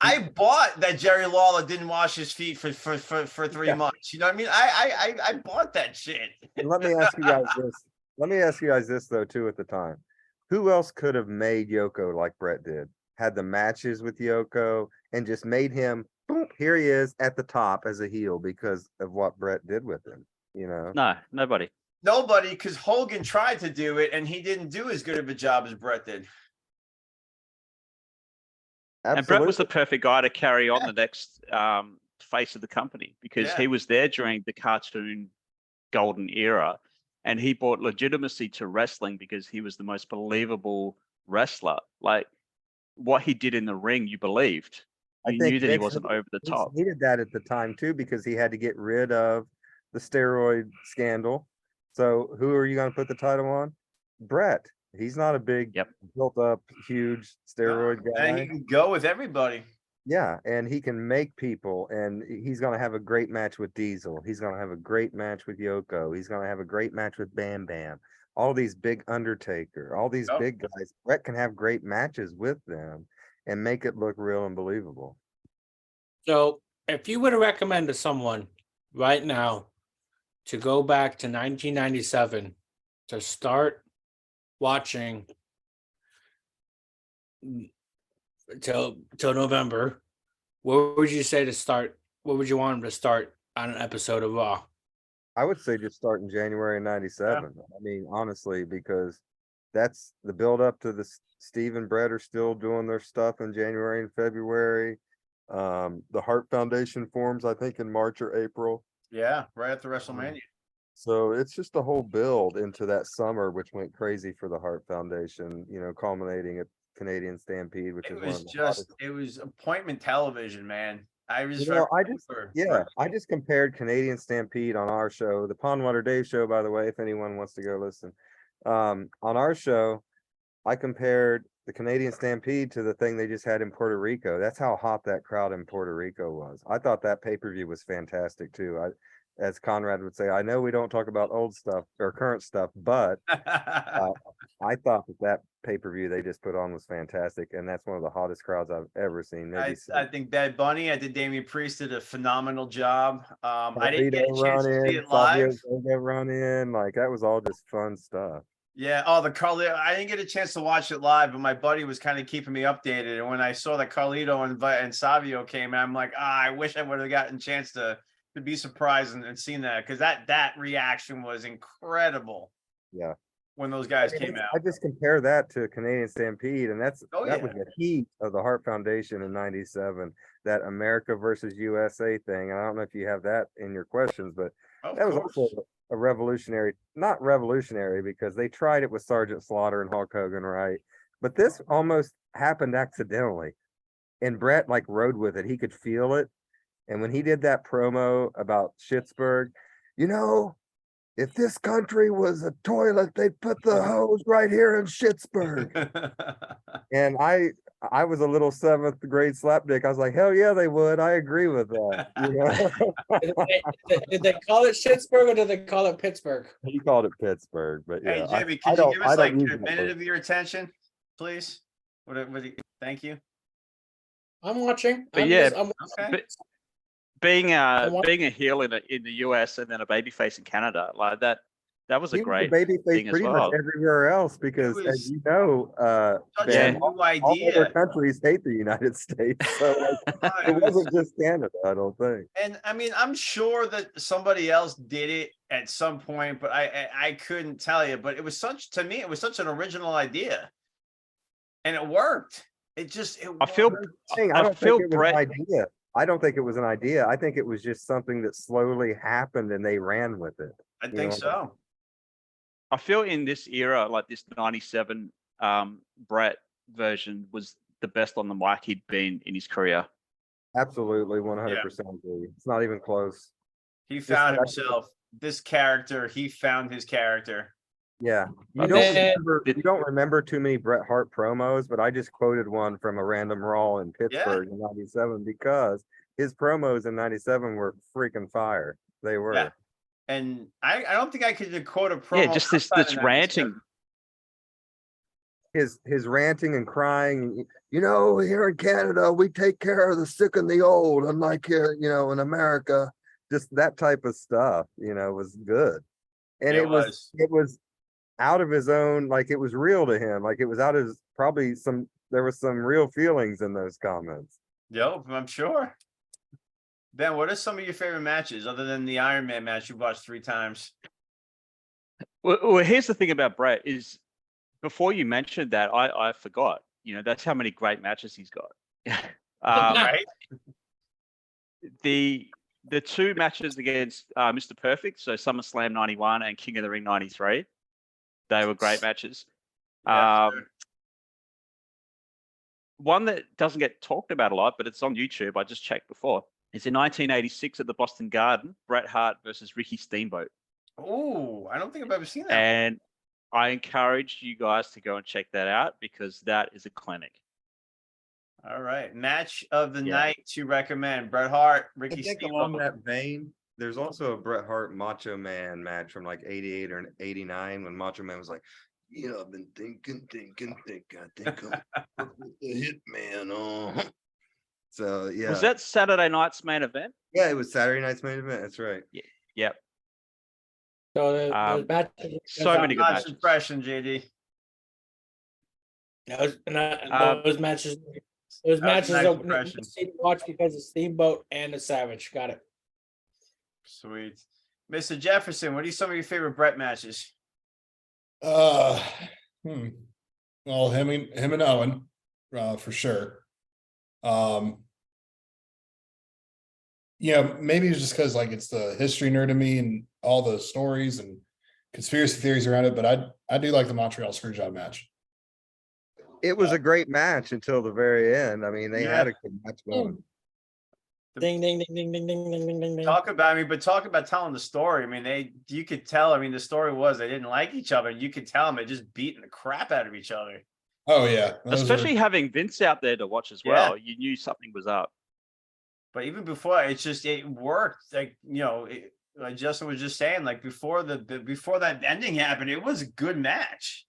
I bought that Jerry Lawler didn't wash his feet for 3 months. You know what I mean? I bought that shit. And let me ask you guys this. Let me ask you guys this though, too, at the time. Who else could have made Yoko like Bret did? Had the matches with Yoko and just made him, boom, here he is at the top as a heel because of what Bret did with him, No, nobody. Nobody, because Hogan tried to do it and he didn't do as good of a job as Bret did. Absolutely. And Bret was the perfect guy to carry on the next face of the company because he was there during the cartoon golden era and he brought legitimacy to wrestling because he was the most believable wrestler. Like what he did in the ring, you believed. You knew that he wasn't over the top. He did that at the time too because he had to get rid of the steroid scandal. So who are you going to put the title on? Bret. He's not a big, built up, huge steroid guy. And he can go with everybody. Yeah, and he can make people, and he's going to have a great match with Diesel. He's going to have a great match with Yoko. He's going to have a great match with Bam Bam. All these big Undertaker, all these big guys. Bret can have great matches with them and make it look real and believable. So if you were to recommend to someone right now to go back to 1997 to start watching till November, what would you say to start? What would you want him to start on an episode of Raw? I would say just start in January '97. I mean, honestly, because that's the build up to the Steve and Brett are still doing their stuff in January and February. The Hart Foundation forms, I think, in March or April. Yeah, right after WrestleMania. So it's just a whole build into that summer, which went crazy for the Hart Foundation, you know, culminating at Canadian Stampede, which is one of the hottest. It was appointment television, man. I was You know, I just compared Canadian Stampede on our show, the Pondwater Dave Show, by the way, if anyone wants to go listen. On our show, I compared the Canadian Stampede to the thing they just had in Puerto Rico. That's how hot that crowd in Puerto Rico was. I thought that pay-per-view was fantastic too. As Conrad would say, I know we don't talk about old stuff or current stuff, but I thought that pay-per-view they just put on was fantastic, and that's one of the hottest crowds I've ever seen. I think Bad Bunny, I did Damian Priest did a phenomenal job. I didn't get a chance to see it live. Run in, like that was all just fun stuff. Yeah. Oh, the Carlito. I didn't get a chance to watch it live, but my buddy was kind of keeping me updated. And when I saw that Carlito and Savio came out, I'm like, I wish I would have gotten a chance to be surprised and seen that, because that reaction was incredible. Yeah. When those guys came out. I just compare that to Canadian Stampede, and that yeah. was the heat of the Hart Foundation in '97, that America versus USA thing. I don't know if you have that in your questions, but that was also a revolutionary, not revolutionary because they tried it with Sergeant Slaughter and Hulk Hogan, right? But this almost happened accidentally. And Brett like rode with it. He could feel it. And when he did that promo about Schittsburg, you know, if this country was a toilet, they'd put the hose right here in Schittsburg. And I was a little 7th grade slapdick. I was like, hell yeah, they would. I agree with that. You know? Did they call it Schittsburg or did they call it Pittsburgh? He called it Pittsburgh, but yeah. Hey Jimmy, could you give us like a minute of your attention, please? Thank you. I'm watching. Okay. Being a heel in the US and then a babyface in Canada, like that was a great babyface thing pretty as well. much everywhere else, because as you know, new idea. All other countries hate the United States, so like, it wasn't just Canada, I don't think. And I mean, I'm sure that somebody else did it at some point, but I couldn't tell you. But it was such an original idea, and it worked. I don't think it was an idea. I think it was just something that slowly happened and they ran with it. I think so. I feel in this era, like this 97 Brett version was the best on the mic he'd been in his career. Absolutely, 100% agree. It's not even close. He found himself. This character, he found his character. Yeah. You don't remember too many Bret Hart promos, but I just quoted one from a random Raw in Pittsburgh in '97 because his promos in '97 were freaking fire. They were. Yeah. And I don't think I could quote a promo. Yeah, just this ranting. His ranting and crying. You know, here in Canada, we take care of the sick and the old, unlike here, you know, in America. Just that type of stuff, you know, was good. And it was out of his own, like it was real to him. Like it was out of his, there was some real feelings in those comments. Yep, I'm sure. Ben, what are some of your favorite matches other than the Iron Man match you watched 3 times? Well, here's the thing about Brett is before you mentioned that, I forgot. You know, that's how many great matches he's got. Right. The 2 matches against Mr. Perfect, so SummerSlam 91 and King of the Ring 93, they were great matches. Yeah, sure. One that doesn't get talked about a lot, but it's on YouTube. I just checked before. It's in 1986 at the Boston Garden, Bret Hart versus Ricky Steamboat. Oh, I don't think I've ever seen that. And I encourage you guys to go and check that out because that is a clinic. All right. Match of the night to recommend. Bret Hart, Ricky Steamboat. Along that vein, there's also a Bret Hart Macho Man match from like 88 or 89 when Macho Man was like, yeah, I've been thinking, I think I'm the Hitman. So, yeah. Was that Saturday night's main event? Yeah, it was Saturday night's main event. That's right. Yeah. Yep. So the match. So many good Not matches. impression, JD. Those matches. Those That was a matches nice are impression. to watch because of Steamboat and the Savage. Got it. Sweet. Mr. Jefferson, what are some of your favorite Brett matches? Well, him and Owen, for sure. Maybe it's just because like it's the history nerd in me and all the stories and conspiracy theories around it, but I do like the Montreal Screwjob match. It was a great match until the very end. I mean, they Yeah. had a good match going. Ding ding ding ding ding ding ding ding ding ding. Talk about telling the story. I mean, you could tell. I mean, the story was they didn't like each other. You could tell them they just beating the crap out of each other. Oh yeah, Especially having Vince out there to watch as well. You knew something was up. But even before, it worked. Like like Justin was just saying, like before before that ending happened, it was a good match.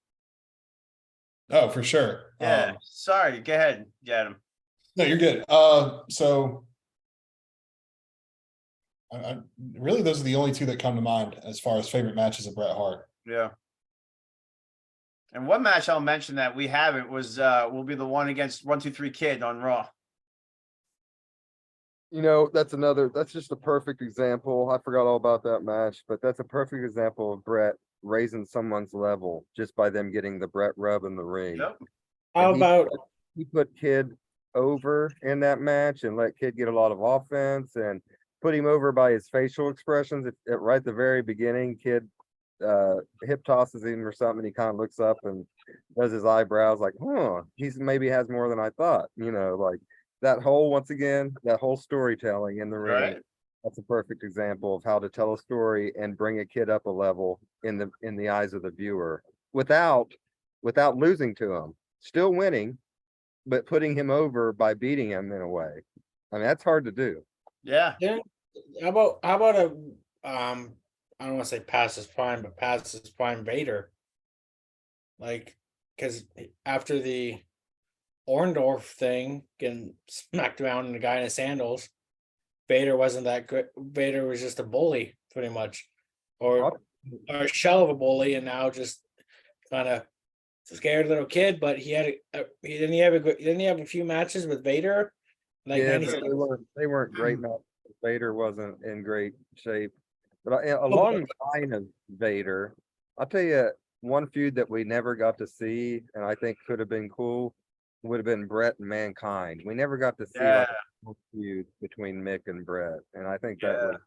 Oh, for sure. Yeah. Sorry, go ahead, Adam. No, you're good. So I really, those are the only two that come to mind as far as favorite matches of Bret Hart. Yeah. And one match I'll mention that we haven't was will be the one against 1-2-3 Kid on Raw. That's just a perfect example. I forgot all about that match, but that's a perfect example of Bret raising someone's level just by them getting the Bret rub in the ring. Yep. How about He put Kid over in that match and let Kid get a lot of offense and put him over by his facial expressions. Right at the very beginning, Kid hip tosses him or something. He kind of looks up and does his eyebrows like, he's maybe has more than I thought. Like that whole storytelling in the ring. Right. That's a perfect example of how to tell a story and bring a kid up a level in the eyes of the viewer without losing to him, still winning, but putting him over by beating him in a way. I mean, that's hard to do. Yeah. how about a I don't want to say past his prime, but past his prime Vader. Like, because after the Orndorff thing, getting smacked around in the guy in his sandals, Vader wasn't that good. Vader was just a bully, pretty much, or a shell of a bully, and now just kind of scared little kid. But he had didn't he have a few matches with Vader? Like Yeah, 96? they weren't great matches. Vader wasn't in great shape. But along the line of Vader, I'll tell you one feud that we never got to see, and I think could have been cool, would have been Bret and Mankind. We never got to see like a feud between Mick and Bret, and I think that would.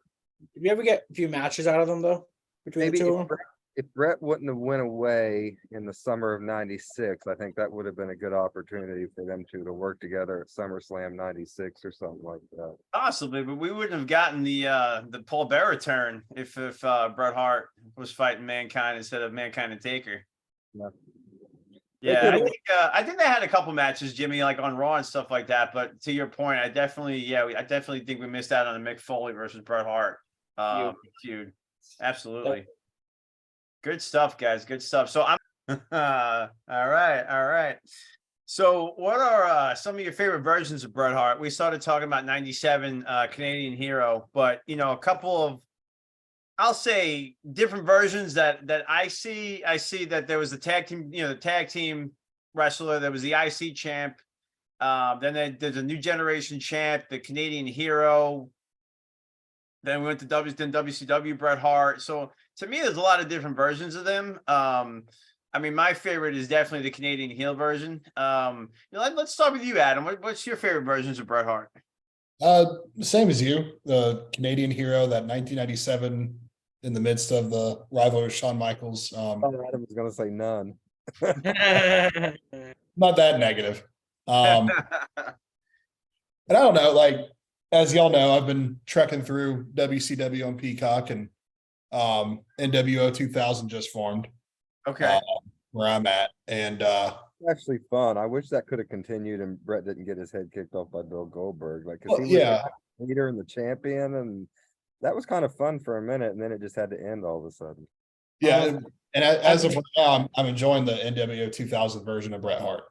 Did you ever get a few matches out of them though? Between Maybe the two of them? if Bret wouldn't have went away in the summer of '96, I think that would have been a good opportunity for them to work together at SummerSlam '96 or something like that. Possibly, but we wouldn't have gotten the Paul Bearer turn if Bret Hart was fighting Mankind instead of Mankind and Taker. Yeah. Yeah, I think they had a couple matches, Jimmy, like on Raw and stuff like that. But to your point, I definitely think we missed out on the Mick Foley versus Bret Hart feud. Absolutely. Good stuff, guys. Good stuff. So I'm all right. So what are some of your favorite versions of Bret Hart? We started talking about 97 Canadian Hero, but a couple of, I'll say, different versions that I see. I see that there was the tag team wrestler, there was the IC champ, then there's a new generation champ, the Canadian Hero. Then we went to WCW Bret Hart. So to me, there's a lot of different versions of them. I mean, my favorite is definitely the Canadian heel version. Let's start with you, Adam. What's your favorite versions of Bret Hart? Same as you, the Canadian Hero, that 1997 in the midst of the rivalry with Shawn Michaels. Adam was going to say none. Not that negative. And I don't know, like, as y'all know, I've been trekking through WCW on Peacock, and NWO 2000 just formed. Okay. Where I'm at. And Actually fun. I wish that could have continued and Bret didn't get his head kicked off by Bill Goldberg. Like, cause he was the leader and the champion, and that was kind of fun for a minute, and then it just had to end all of a sudden. Yeah, and as of now, I'm enjoying the NWO 2000 version of Bret Hart.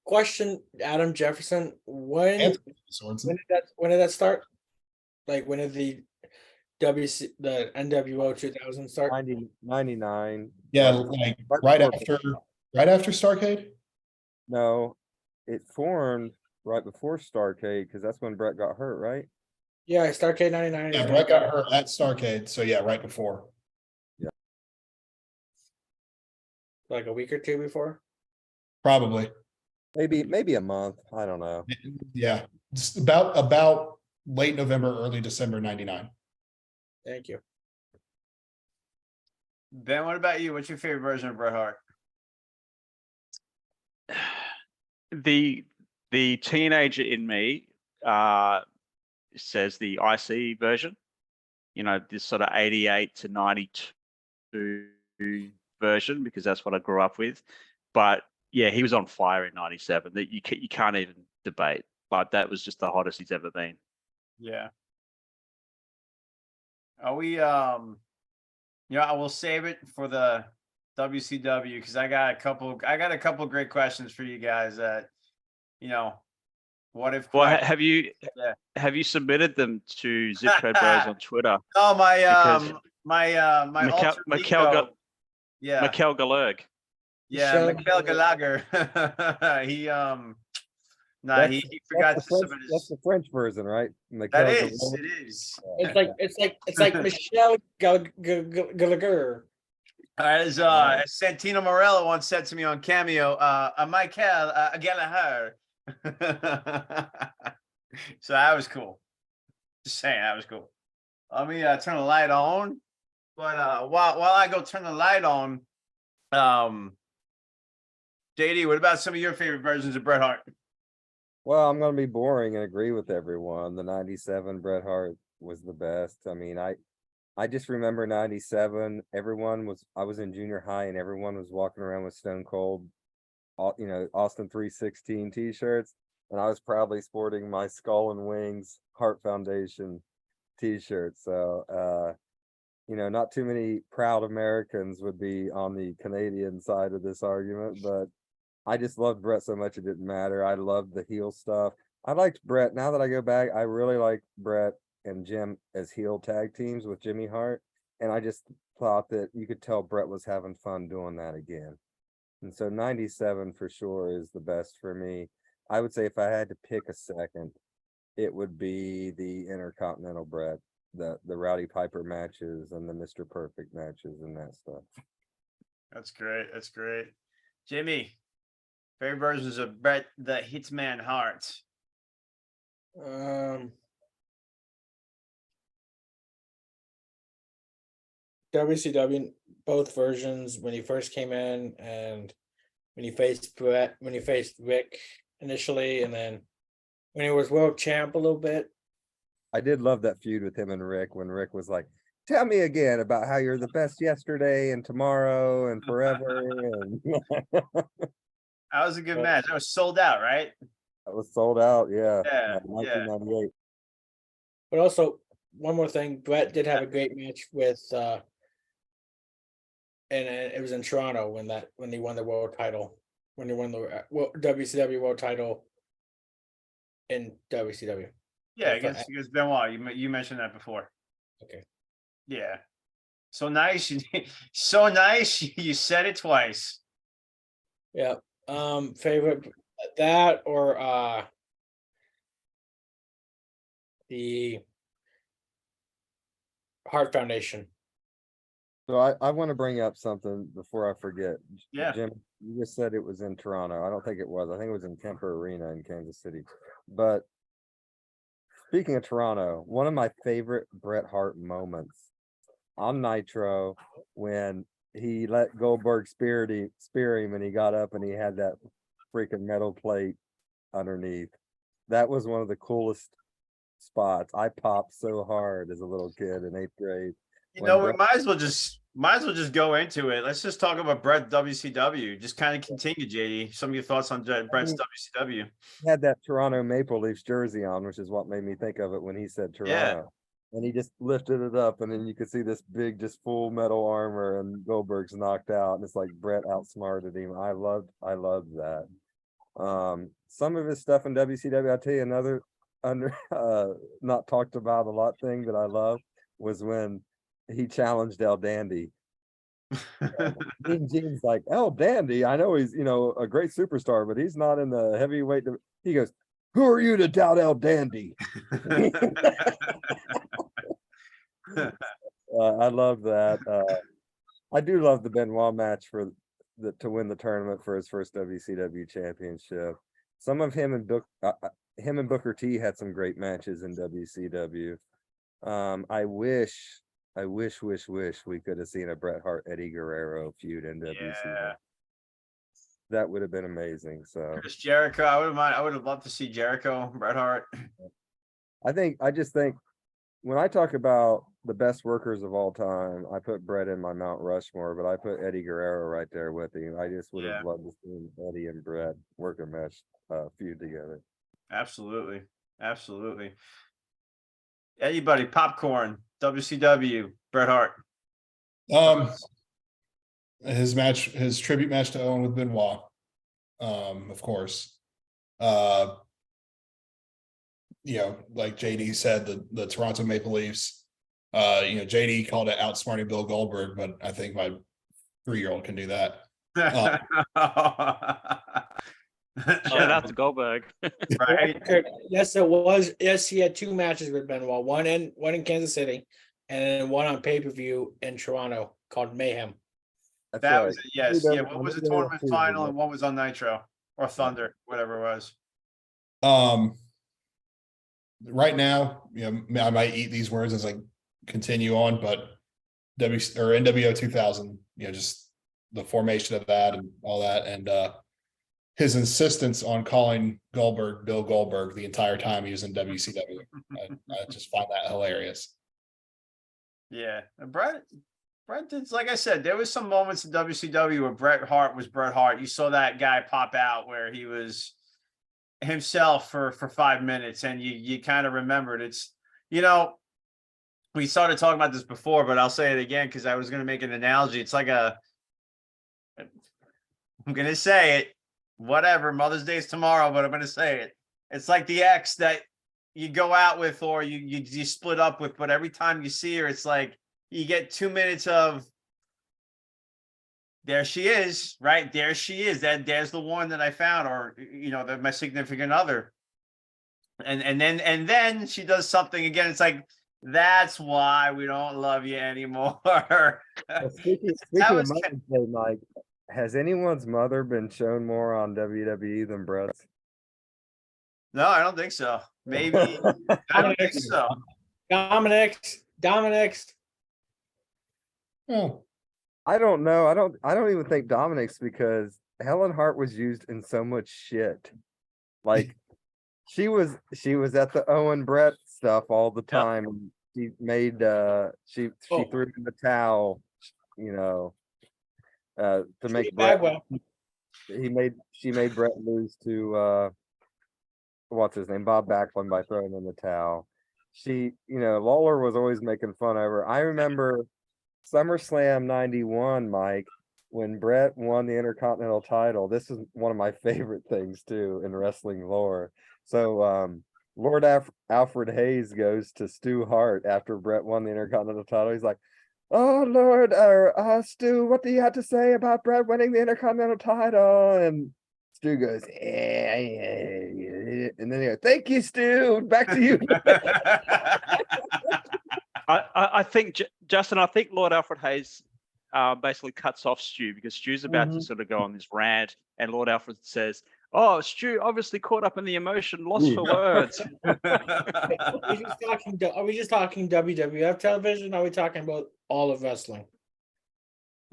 Question, Adam Jefferson, when did that start? Like, when did the the NWO 2000 start? 99. Yeah, like right after Starrcade. No, it formed right before Starrcade because that's when Brett got hurt, right? Yeah, Starrcade 99. Yeah, Brett got hurt at Starrcade, so yeah, right before. Like a week or two before. Probably. Maybe a month. I don't know. Yeah, just about late November, early December '99. Thank you. Ben, what about you? What's your favorite version of Bret Hart? The teenager in me says the IC version. You know, this sort of 88 to 92 version, because that's what I grew up with. But yeah, he was on fire in 97. That you can't even debate. Like, that was just the hottest he's ever been. Yeah. Are we I will save it for the WCW because I got a couple great questions for you guys that, what if Well, questions. have you submitted them to Zip Code Bros on Twitter? Oh, Because my alter ego. Yeah. Mikkel Galerg. Yeah, Michelle Mikhail Gallagher. He forgot to submit That's his. the French version, right? That is, it is. It's like Michelle Gallagher. As Santino Morello once said to me on Cameo, Michael Gallagher. So that was cool. Just saying, that was cool. Let me turn the light on. But while I go turn the light on, JD, what about some of your favorite versions of Bret Hart? Well, I'm gonna be boring and agree with everyone. The 97 Bret Hart was the best. I mean, I just remember 97. I was in junior high and everyone was walking around with Stone Cold, Austin 316 t-shirts. And I was proudly sporting my Skull and Wings Hart Foundation t-shirt. So, not too many proud Americans would be on the Canadian side of this argument, but I just loved Brett so much it didn't matter. I loved the heel stuff. I liked Brett. Now that I go back, I really like Brett and Jim as heel tag teams with Jimmy Hart. And I just thought that you could tell Brett was having fun doing that again. And so 97 for sure is the best for me. I would say if I had to pick a second, it would be the Intercontinental Brett, the Rowdy Piper matches and the Mr. Perfect matches and that stuff. That's great. That's great. Jimmy, favorite versions of Bret the Hitman Hart. WCW, both versions, when he first came in and when he faced Rick initially, and then when he was world champ a little bit. I did love that feud with him and Rick when Rick was like, tell me again about how you're the best yesterday and tomorrow and forever. And that was a good match. That was sold out, right? That was sold out, yeah. Yeah, 1998. But also, one more thing, Brett did have a great match with and it was in Toronto when he won the world title, when he won the WCW world title in WCW. Yeah, against Benoit. You mentioned that before. Okay. Yeah. So nice. So nice. You said it twice. Yeah. Favorite that or the Hart Foundation. So I want to bring up something before I forget. Yeah. Jim, you just said it was in Toronto. I don't think it was. I think it was in Kemper Arena in Kansas City. But speaking of Toronto, one of my favorite Bret Hart moments on Nitro when he let Goldberg spear him and he got up and he had that freaking metal plate underneath. That was one of the coolest spots. I popped so hard as a little kid in 8th grade. We might as well just go into it. Let's just talk about Bret WCW. Just kind of continue, JD. Some of your thoughts on Bret's WCW. He had that Toronto Maple Leafs jersey on, which is what made me think of it when he said Toronto. Yeah. And he just lifted it up, and then you could see this big, just full metal armor, and Goldberg's knocked out, and it's like Bret outsmarted him. I loved that. Some of his stuff in WCW, I'll tell you another not talked about a lot thing that I love. was when he challenged El Dandy. Mean Gene's like, El Dandy, I know he's, a great superstar, but he's not in the heavyweight. He goes, who are you to doubt El Dandy? I love that. I do love the Benoit match to win the tournament for his first WCW championship. Some of him and Booker T had some great matches in WCW. I wish we could have seen a Bret Hart Eddie Guerrero feud in WCW. Yeah. That would have been amazing. So Chris Jericho, I would have loved to see Jericho, Bret Hart. I just think when I talk about the best workers of all time, I put Bret in my Mount Rushmore, but I put Eddie Guerrero right there with him. I just would have loved to see Eddie and Bret work a match feud together. Absolutely. Anybody, popcorn, WCW, Bret Hart. His tribute match to Owen with Benoit, of course. Like JD said, the Toronto Maple Leafs. JD called it outsmarting Bill Goldberg, but I think my 3-year-old can do that. Shout out to Goldberg. Right. Yes, it was. Yes, he had 2 matches with Benoit. One in Kansas City, and then one on pay-per-view in Toronto called Mayhem. That's That right. was it, yes. Yeah, one was a tournament final and one was on Nitro or Thunder, whatever it was. Right now, I might eat these words as I continue on, but NWO 2000, just the formation of that and all that, and his insistence on calling Goldberg Bill Goldberg the entire time he was in WCW. I just find that hilarious. Yeah, and Bret did, like I said, there was some moments in WCW where Bret Hart was Bret Hart. You saw that guy pop out where he was himself for 5 minutes, and you kind of remembered. It's, we started talking about this before, but I'll say it again because I was going to make an analogy. It's like I'm going to say it, whatever, Mother's Day is tomorrow, but I'm going to say it. It's like the ex that you go out with or you split up with, but every time you see her, it's like you get 2 minutes of, there she is, right? There she is. There's the one that I found, or my significant other. And then she does something again. It's like, that's why we don't love you anymore. Speaking of Mother's Day, Mike, has anyone's mother been shown more on WWE than Bret's? No, I don't think so. Maybe I don't think so. Dominic's. Oh. I don't know. I don't even think Dominic's, because Helen Hart was used in so much shit. Like she was at the Owen Brett stuff all the time. Yep. She made she threw in the towel, to make Brett. She made Brett lose to what's his name, Bob Backlund, by throwing in the towel. Lawler was always making fun of her. I remember SummerSlam 91, Mike, when Brett won the Intercontinental title. This is one of my favorite things too in wrestling lore. So Lord Alfred Hayes goes to Stu Hart after Brett won the Intercontinental title. He's like, "Oh Lord, Stu, what do you have to say about Brett winning the Intercontinental title?" And Stu goes, "Yeah," and then he goes, "Thank you, Stu. Back to you." I think, Justin, Lord Alfred Hayes basically cuts off Stu, because Stu's about to sort of go on this rant, and Lord Alfred says, "Oh, Stu obviously caught up in the emotion, lost for words." Are we just talking WWF television? Or are we talking about all of wrestling?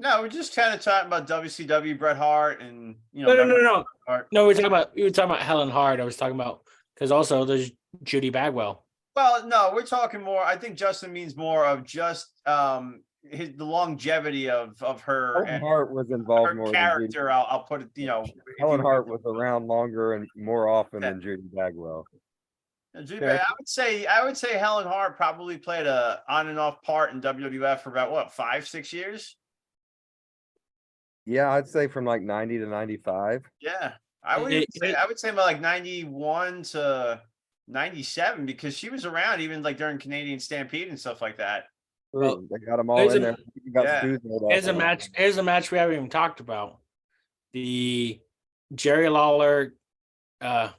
No, we're just kind of talking about WCW, Bret Hart, and No. No, we were talking about Helen Hart. I was talking about, because also there's Judy Bagwell. Well, no, we're talking more. I think Justin means more of just the longevity of her. Helen Hart was involved more. Character, I'll put it. Helen Hart was around longer and more often than Judy Bagwell. I would say Helen Hart probably played a on and off part in WWF for about 5-6 years. Yeah, I'd say from like 90 to 95. Yeah, I would say about like 91 to 97, because she was around even like during Canadian Stampede and stuff like that. Well, They got them all there's in a- there. You got Yeah. Stu's made Here's a up. match. Here's a match we haven't even talked about. The Jerry Lawler, Bret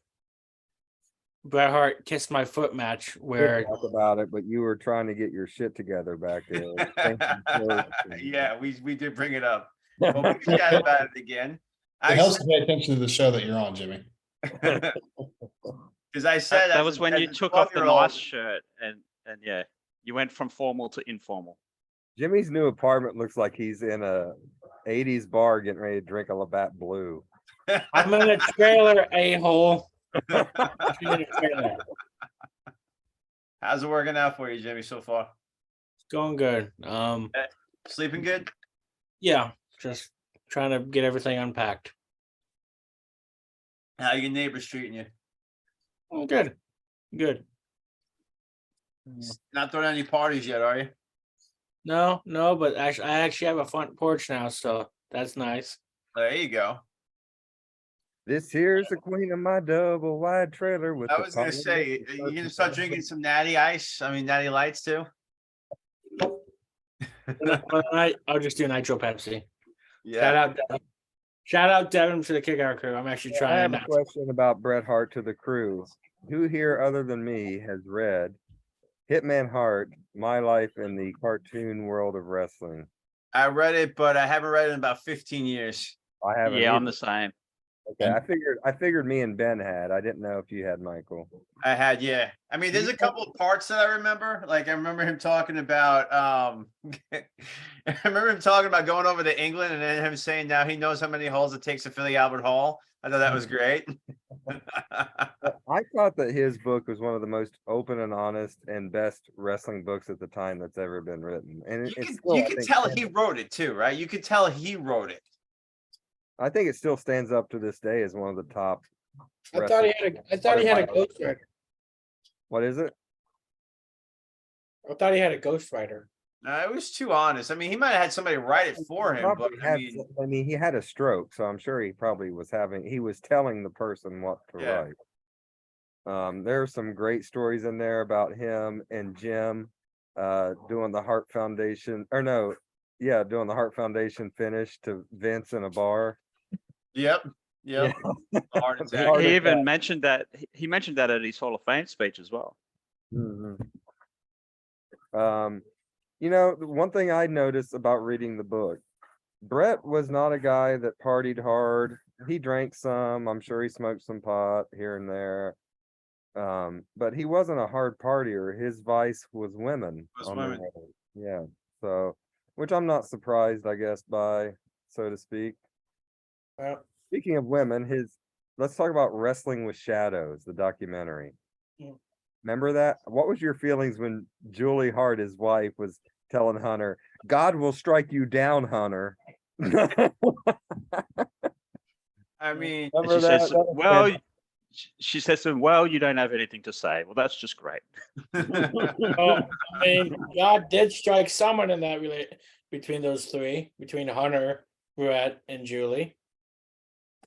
Hart kissed my foot match, Did where talk about it, but you were trying to get your shit together back there. Thank you for- Yeah, we did bring it up. But we can chat about it again. It helps to pay attention to the show that you're on, Jimmy. Because I said That as was a- when as you a took off the 12-year-old nice shirt and yeah, you went from formal to informal. Jimmy's new apartment looks like he's in a 80s bar getting ready to drink a Labatt Blue. I'm in a trailer, a-hole. How's it working out for you, Jimmy, so far? It's going good. Sleeping good? Yeah, just trying to get everything unpacked. How your neighbors treating you? Oh, good. Good. Not throwing any parties yet, are you? No, but I actually have a front porch now, so that's nice. There you go. This here's the queen of my double wide trailer with I the was gonna power say, of- you gonna start drinking some natty ice? I mean, natty lights too? I'll just do Nitro Pepsi. Yeah. Shout out Devin for the kick out crew. I'm actually I trying have a not. question about Bret Hart to the crew. Who here other than me has read Hitman Hart, My Life in the Cartoon World of Wrestling? I read it, but I haven't read it in about 15 years. I haven't. Yeah, I'm either. the same. Okay, I figured me and Ben had. I didn't know if you had, Michael. I had, yeah. I mean, there's a couple of parts that I remember. Like I remember him talking about I remember him talking about going over to England and then him saying now he knows how many holes it takes to fill the Albert Hall. I thought that was great. I thought that his book was one of the most open and honest and best wrestling books at the time that's ever been written. And it's still, You I could think, tell he wrote it too, right? You could tell he wrote it. I think it still stands up to this day as one of the top. I thought he had a ghostwriter. What is it? I thought he had a ghostwriter. It was too honest. I mean, he might have had somebody write it for him, but I mean, he had a stroke, so I'm sure he probably was telling the person what to Yeah. write. There are some great stories in there about him and Jim doing the Heart Foundation, doing the Heart Foundation finish to Vince in a bar. Yep. Yeah. Heart attack. Heart He attack. even mentioned that at his Hall of Fame speech as well. Mhm. The one thing I noticed about reading the book, Brett was not a guy that partied hard. He drank some. I'm sure he smoked some pot here and there. But he wasn't a hard partier. His vice was women. Was on the women. road. Yeah. So, which I'm not surprised, I guess, by, so to speak. Well, Speaking of women, let's talk about Wrestling with Shadows, the documentary. Yeah. Remember that? What was your feelings when Julie Hart, his wife, was telling Hunter, God will strike you down, Hunter? I mean, And Remember she that? says, That was "Well," fantastic. she says to him, "Well, you don't have anything to say." Well, that's just great. well, I mean, God did strike someone in that between those three, between Hunter, Brett, and Julie.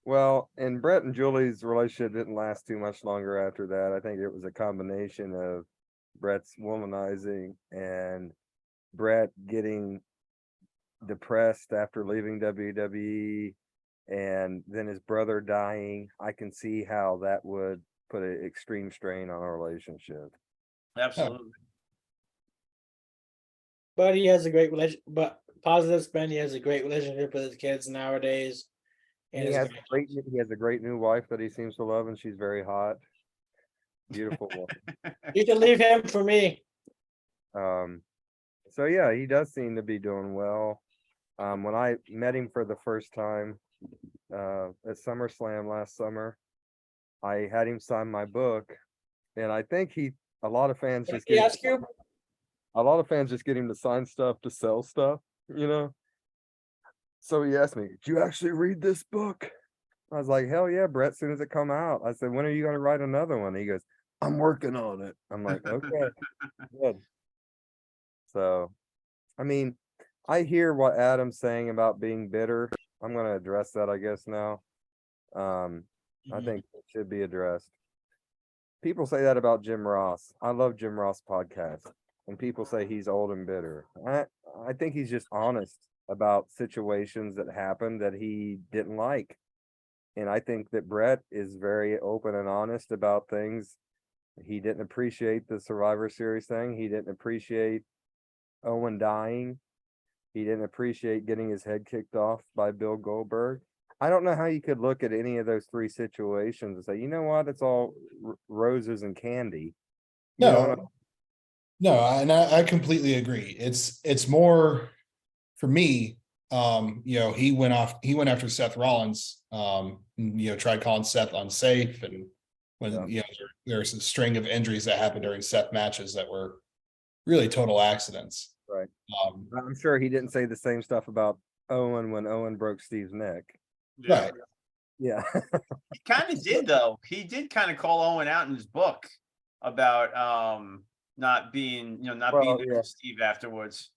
Well, and Brett and Julie's relationship didn't last too much longer after that. I think it was a combination of Brett's womanizing and Brett getting depressed after leaving WWE and then his brother dying. I can see how that would put an extreme strain on a relationship. absolutely. But he has a great relationship. But positive spin, he has a great relationship with his kids nowadays. And He has a great new wife that he seems to love, and she's very hot. Beautiful woman. you can leave him for me. So yeah, he does seem to be doing well. When I met him for the first time at SummerSlam last summer, I had him sign my book, and I think a lot of fans just He get ask you? a lot of fans just get him to sign stuff to sell stuff, So he asked me, "Did you actually read this book?" I was like, "Hell yeah, Brett, as soon as it come out." I said, "When are you going to write another one?" He goes, "I'm working on it." I'm like, "Okay, good." So, I mean, I hear what Adam's saying about being bitter. I'm going to address that, I guess, now. I think it should be addressed. People say that about Jim Ross. I love Jim Ross podcast. and people say he's old and bitter. I think he's just honest about situations that happened that he didn't like. And I think that Bret is very open and honest about things. He didn't appreciate the Survivor Series thing. He didn't appreciate Owen dying. He didn't appreciate getting his head kicked off by Bill Goldberg. I don't know how you could look at any of those three situations and say, you know what, it's all roses and candy. You No, don't know. no, and I completely agree. It's more for me. He went after Seth Rollins. Tried calling Seth unsafe, and when there's a string of injuries that happened during Seth matches that were really total accidents. Right. I'm sure he didn't say the same stuff about Owen when Owen broke Steve's neck. Right. Yeah. He kind of did, though. He did kind of call Owen out in his book about not being there for Steve afterwards.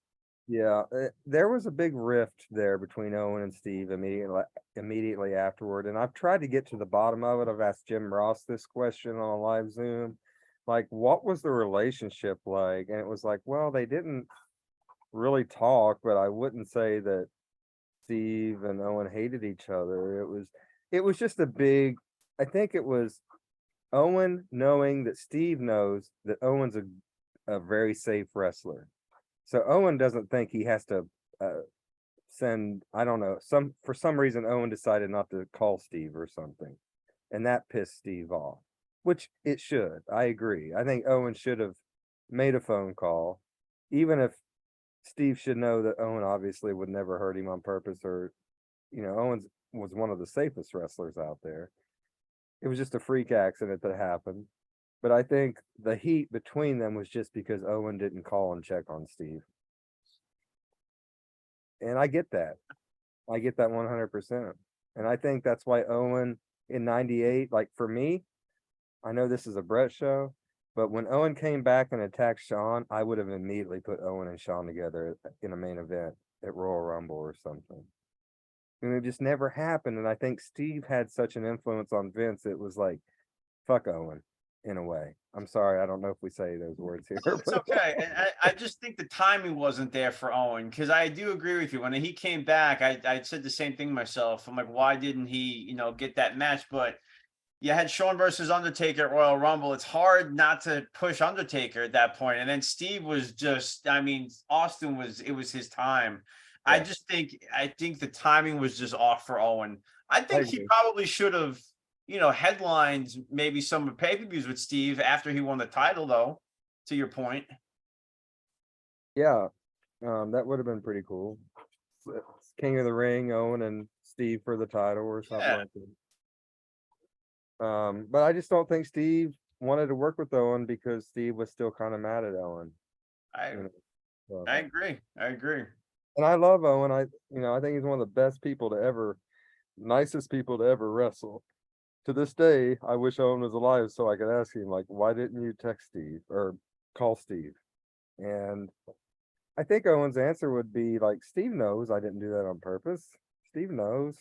Yeah, there was a big rift there between Owen and Steve immediately afterward, and I've tried to get to the bottom of it. I've asked Jim Ross this question on a live Zoom, like, what was the relationship like? And it was like, well, they didn't really talk, but I wouldn't say that Steve and Owen hated each other. It was just a big, I think it was Owen knowing that Steve knows that Owen's a very safe wrestler. So Owen doesn't think he has to send, I don't know, for some reason Owen decided not to call Steve or something. And that pissed Steve off, which it should. I agree. I think Owen should have made a phone call, even if Steve should know that Owen obviously would never hurt him on purpose, or, Owens was one of the safest wrestlers out there. It was just a freak accident that happened. But I think the heat between them was just because Owen didn't call and check on Steve. And I get that. I get that 100%. And I think that's why Owen in 98, like for me, I know this is a Bret show, but when Owen came back and attacked Shawn, I would have immediately put Owen and Shawn together in a main event at Royal Rumble or something. And it just never happened. And I think Steve had such an influence on Vince, it was like, fuck Owen. In a way, I'm sorry, I don't know if we say those words here. It's okay. And I just think the timing wasn't there for Owen, because I do agree with you. When he came back, I said the same thing myself. I'm like, why didn't he, get that match? But you had Shawn versus Undertaker at Royal Rumble. It's hard not to push Undertaker at that point. And then Steve was just, Austin it was his time. Yeah. I think the timing was just off for Owen. I think he probably should have, headlined maybe some pay-per-views with Steve after he won the title, though, to your point. Yeah, that would have been pretty cool. King of the Ring, Owen and Steve for the title or something like that. But I just don't think Steve wanted to work with Owen because Steve was still kind of mad at Owen. I agree. And I love Owen. I think he's one of the best people nicest people to ever wrestle. To this day, I wish Owen was alive so I could ask him, like, why didn't you text Steve or call Steve? And I think Owen's answer would be like, Steve knows I didn't do that on purpose. Steve knows.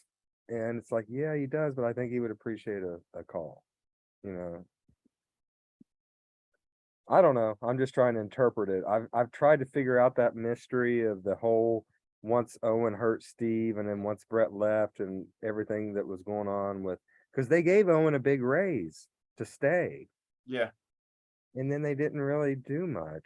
And it's like, yeah, he does, but I think he would appreciate a call. I don't know. I'm just trying to interpret it. I've tried to figure out that mystery of the whole once Owen hurt Steve and then once Bret left and everything that was going on with, because they gave Owen a big raise to stay. Yeah. And then they didn't really do much.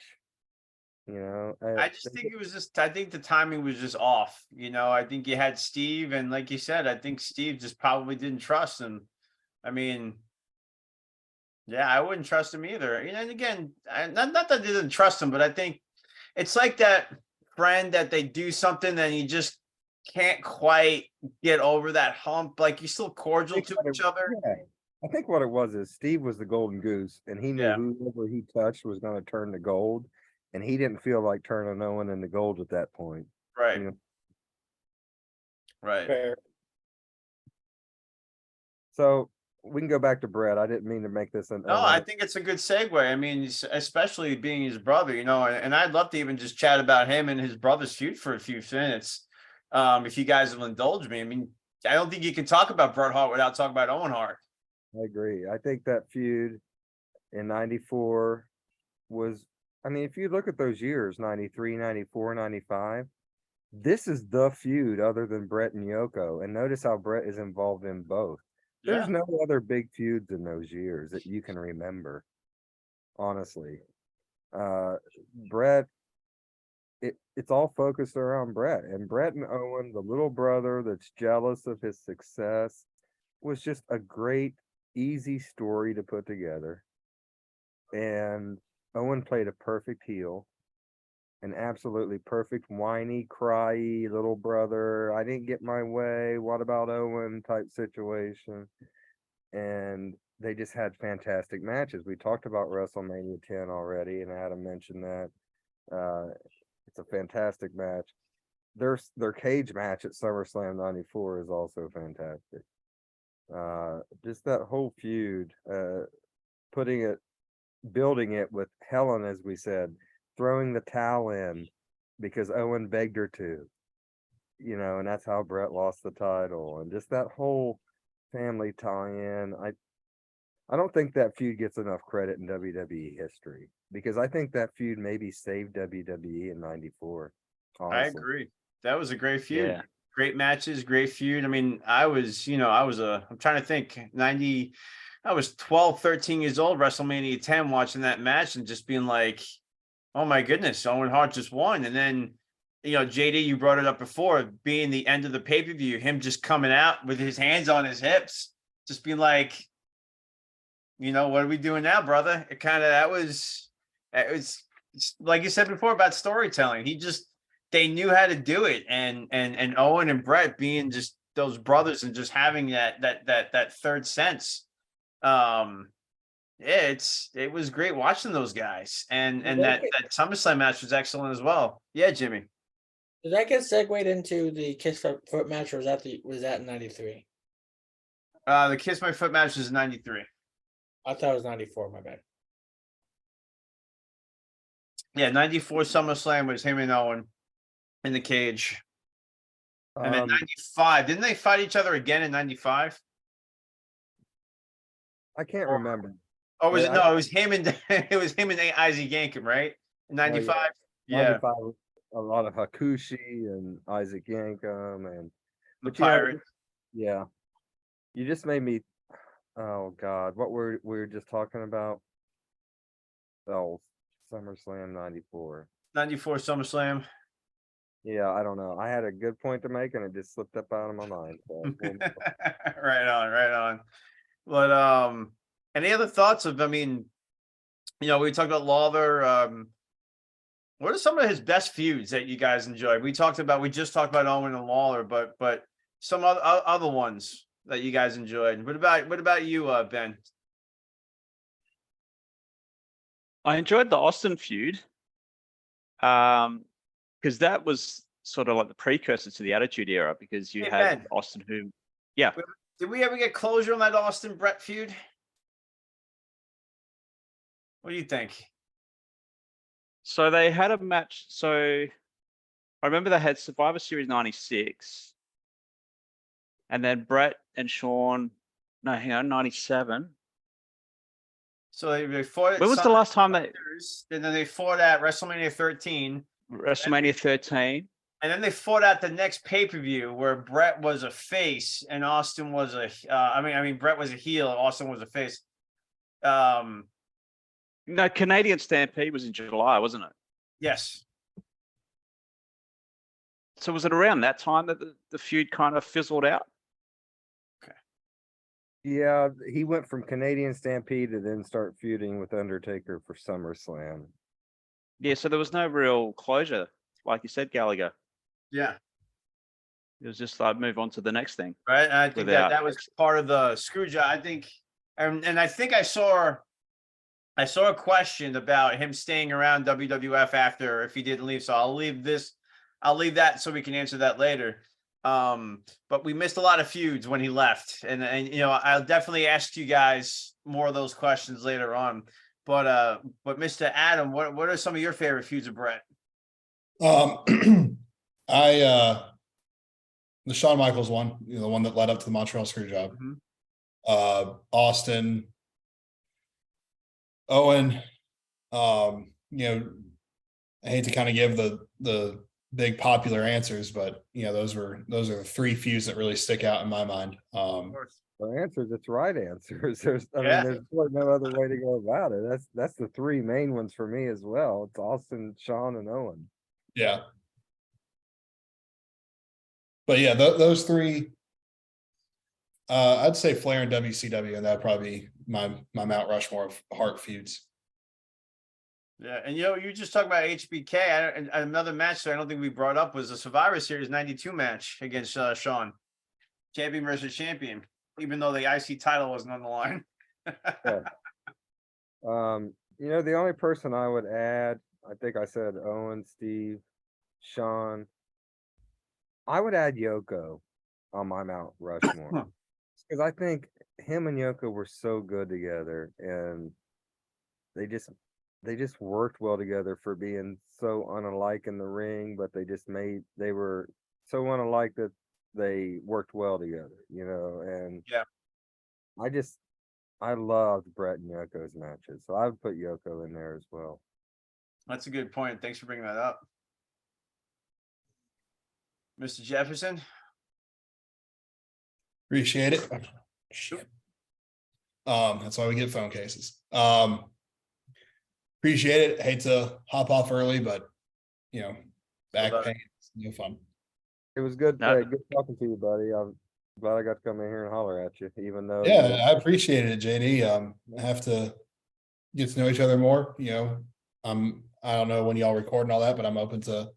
I just think I think the timing was just off. I think you had Steve, and like you said, I think Steve just probably didn't trust him. Yeah, I wouldn't trust him either. And again, not that they didn't trust him, but I think it's like that friend that they do something and you just can't quite get over that hump. Like, you're still cordial to each other. Yeah. I think what it was is Steve was the golden goose, and he knew whoever he touched was going to turn to gold, and he didn't feel like turning Owen into gold at that point. Right. Right. Fair. So we can go back to Bret. I didn't mean to make this No, I think it's a good segue. Especially being his brother, and I'd love to even just chat about him and his brother's feud for a few minutes. If you guys will indulge me. I don't think you can talk about Bret Hart without talking about Owen Hart. I agree. I think that feud in '94 was I mean, if you look at those years, 93, 94, 95, this is the feud other than Bret and Yoko. And notice how Bret is involved in both. There's Yeah. no other big feuds in those years that you can remember, honestly. Bret, it's all focused around Bret. And Bret and Owen, the little brother that's jealous of his success, was just a great, easy story to put together. And Owen played a perfect heel, an absolutely perfect whiny, cryy little brother. I didn't get my way. What about Owen type situation? And they just had fantastic matches. We talked about WrestleMania 10 already, and Adam mentioned that. It's a fantastic match. Their cage match at SummerSlam 94 is also fantastic. Just that whole feud, building it with Helen, as we said, throwing the towel in because Owen begged her to, and that's how Bret lost the title, and just that whole family tie-in. I don't think that feud gets enough credit in WWE history, because I think that feud maybe saved WWE in 94. I Honestly. agree. That was a great feud. Yeah. Great matches, great feud. I mean, I'm trying to think, I was 12, 13 years old, WrestleMania 10, watching that match and just being like, oh my goodness, Owen Hart just won. And then, JD, you brought it up before, being the end of the pay-per-view, him just coming out with his hands on his hips, just being like, what are we doing now, brother? It was like you said before about storytelling. They knew how to do it. And Owen and Bret being just those brothers and just having that third sense. It was great watching those guys, and that SummerSlam match was excellent as well. Yeah, Jimmy. Did that get segued into the kiss foot match, or was that in 93? The Kiss My Foot match is 93. I thought it was 94. My bad. Yeah, 94 SummerSlam was him and Owen in the cage, and then 95. Didn't they fight each other again in 95? I can't remember. Oh, was it? No, it was him and Isaac Yankem, right? In 95. Yeah. 95, a lot of Hakushi and Isaac Yankem and The Pirate. Yeah, you just made me. Oh God, what we were just talking about? Oh, SummerSlam 94. 94 SummerSlam. Yeah, I don't know. I had a good point to make, and it just slipped up out of my mind. So Right on. But any other thoughts of? I mean, we talked about Lawler. What are some of his best feuds that you guys enjoyed? We just talked about Owen and Lawler, but some other ones that you guys enjoyed. What about you, Ben? I enjoyed the Austin feud, because that was sort of like the precursor to the Attitude Era, because you had Ben. Austin, who, yeah. Did we ever get closure on that Austin Bret feud? What do you think? So they had a match. So I remember they had Survivor Series 96, and then Bret and Shawn. No, hang on, 97. So they fought. When was the last time they? And then they fought at WrestleMania 13. WrestleMania 13. And then they fought at the next pay-per-view where Bret was a face and Austin was Bret was a heel and Austin was a face. No, Canadian Stampede was in July, wasn't it? Yes. So was it around that time that the feud kind of fizzled out? Okay. yeah, he went from Canadian Stampede to then start feuding with Undertaker for SummerSlam. Yeah, so there was no real closure, like you said, Gallagher. Yeah. It was just like move on to the next thing. Right. And I think that was part of the screw job. I think, and I think I saw a question about him staying around WWF after if he didn't leave. So I'll leave that so we can answer that later. But we missed a lot of feuds when he left, and I'll definitely ask you guys more of those questions later on. But Mr. Adam, what are some of your favorite feuds of Bret? The Shawn Michaels one, the one that led up to the Montreal Screwjob. Mm-hmm. Austin, Owen, I hate to kind of give the big popular answers, but those are the three feuds that really stick out in my mind. For answers, it's right answers. I Yeah. mean, there's really no other way to go about it. That's the three main ones for me as well. It's Austin, Sean, and Owen. Yeah. But yeah, those three, I'd say Flair and WCW, and that'd probably be my Mount Rushmore of Hart feuds. Yeah, and you just talked about HBK. And another match that I don't think we brought up was the Survivor Series '92 match against Sean, champion versus champion, even though the IC title wasn't on the line. Yeah. The only person I would add, I think I said Owen, Steve, Sean. I would add Yoko on my Mount Rushmore because I think him and Yoko were so good together, and they just worked well together for being so unalike in the ring, but they were so unalike that they worked well together, and Yeah. I loved Bret and Yoko's matches, so I would put Yoko in there as well. That's a good point. Thanks for bringing that up. Mr. Jefferson? Appreciate it. Shit. That's why we get phone cases. Appreciate it. Hate to hop off early, but back pain, it's no fun. It was good, No. good talking to you, buddy. I'm glad I got to come in here and holler at you, even though Yeah, I appreciated it, JD. I have to get to know each other more. I don't know when y'all record and all that, but I'm open to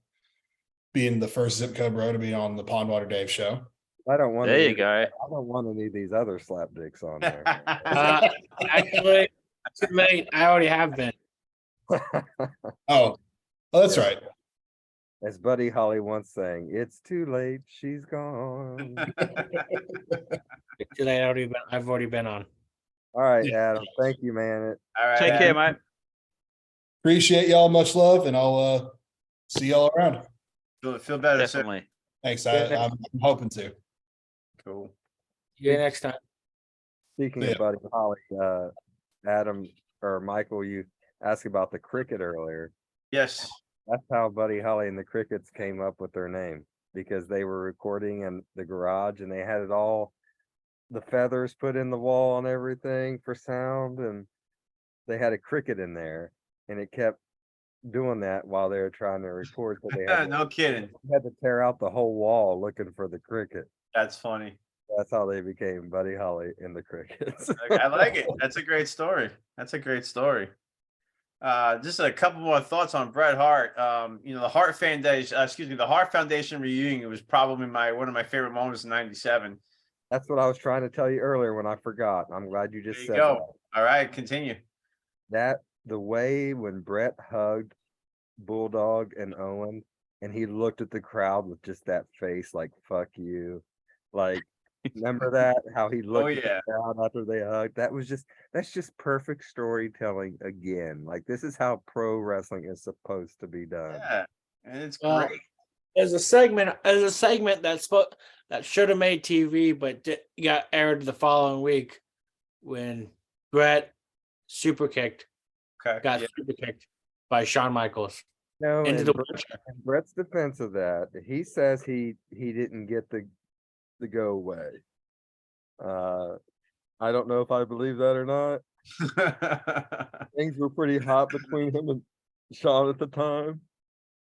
being the first Zip Code Bro to be on the Pondwater Dave Show. I don't want There you go. I don't want any of these other slap dicks on there. Actually, too late. I already have been. Oh, that's right. As Buddy Holly once sang, "It's too late, she's gone." Too late. I've already been on. All right, Yeah. Adam. Thank you, man. All right. Take care, mate. Appreciate y'all. Much love, and I'll see y'all around. Feel better, sir. Definitely. Thanks. I'm hoping to. Cool. See you next time. Speaking Yeah. of Buddy Holly, Adam or Michael, you asked about the cricket earlier. Yes. That's how Buddy Holly and the Crickets came up with their name, because they were recording in the garage and they had it all, the feathers put in the wall and everything for sound, and they had a cricket in there, and it kept doing that while they were trying to record. So they had, No kidding. had to tear out the whole wall looking for the cricket. That's funny. That's how they became Buddy Holly and the Crickets. I like it. That's a great story. That's a great story. Just a couple more thoughts on Bret Hart. The Hart Foundation, the Hart Foundation reunion was probably one of my favorite moments in '97. That's what I was trying to tell you earlier when I forgot. I'm glad you There just you said go. All right, continue. that. The way when Bret hugged Bulldog and Owen, and he looked at the crowd with just that face like "fuck you," like, remember that, how he looked at yeah. the crowd after they hugged? That's just perfect storytelling again. Like, this is how pro wrestling is supposed to be done. Yeah, and it's Well, great. There's a segment that should have made TV, but got aired the following week when Bret super kicked Okay. super kicked by Shawn Michaels No, into in the Bret's defense of that, he says he didn't get the go away. I don't know if I believe that or not. Things were pretty hot between him and Shawn at the time.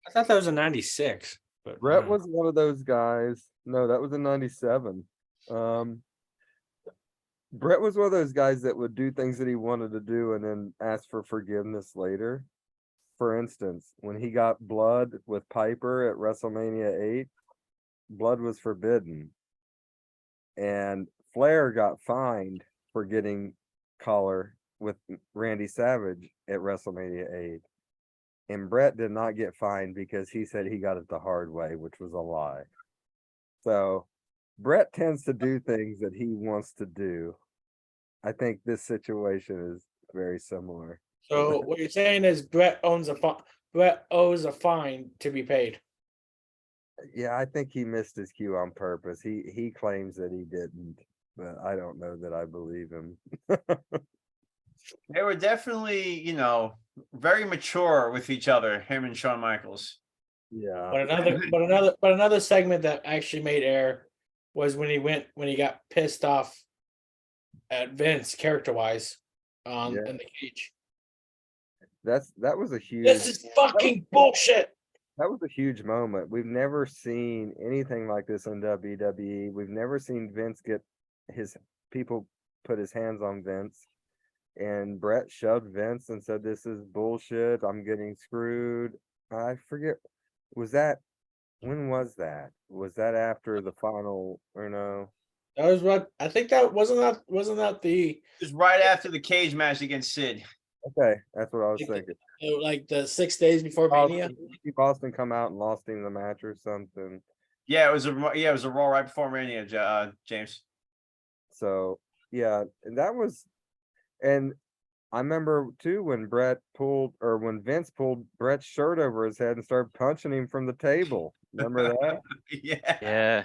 I thought that was in '96, but Bret was one of those guys. No, that was in '97. Bret was one of those guys that would do things that he wanted to do and then ask for forgiveness later. For instance, when he got blood with Piper at WrestleMania 8, blood was forbidden. And Flair got fined for getting collar with Randy Savage at WrestleMania 8. And Bret did not get fined because he said he got it the hard way, which was a lie. So Bret tends to do things that he wants to do. I think this situation is very similar. So what you're saying is Bret owes a fine to be paid. Yeah, I think he missed his cue on purpose. He claims that he didn't, but I don't know that I believe him. They were definitely, very mature with each other, him and Shawn Michaels. Yeah. But another segment that actually made air was when he got pissed off at Vince character wise Yeah. in the cage. That was a huge This is fucking bullshit. that was a huge moment. We've never seen anything like this in WWE. We've never seen Vince get his people put his hands on Vince. And Brett shoved Vince and said, "This is bullshit. I'm getting screwed." I forget. When was that? Was that after the final, That was what I think that wasn't that the It was right after the cage match against Sid. Okay, that's what I was thinking. like the 6 days before Mania. Boston come out and lost him the match or something. Yeah, it was a Raw right before Mania, James. So yeah, and I remember too when when Vince pulled Brett's shirt over his head and started punching him from the table. Remember that? Yeah. Yeah.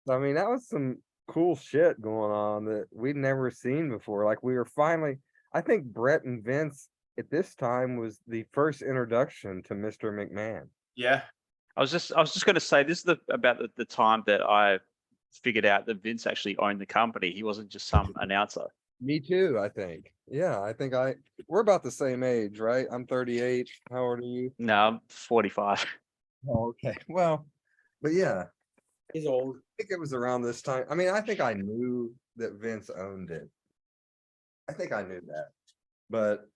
I mean, that was some cool shit going on that we'd never seen before. Like I think Brett and Vince at this time was the first introduction to Mr. McMahon. Yeah. I was just going to say this is about the time that I figured out that Vince actually owned the company. He wasn't just some announcer. Me too, I think. Yeah, I think we're about the same age, right? I'm 38. How old are you? No, I'm 45. Oh, okay. Well, but yeah, He's old. I think it was around this time. I mean, I think I knew that Vince owned it. I think I knew that. But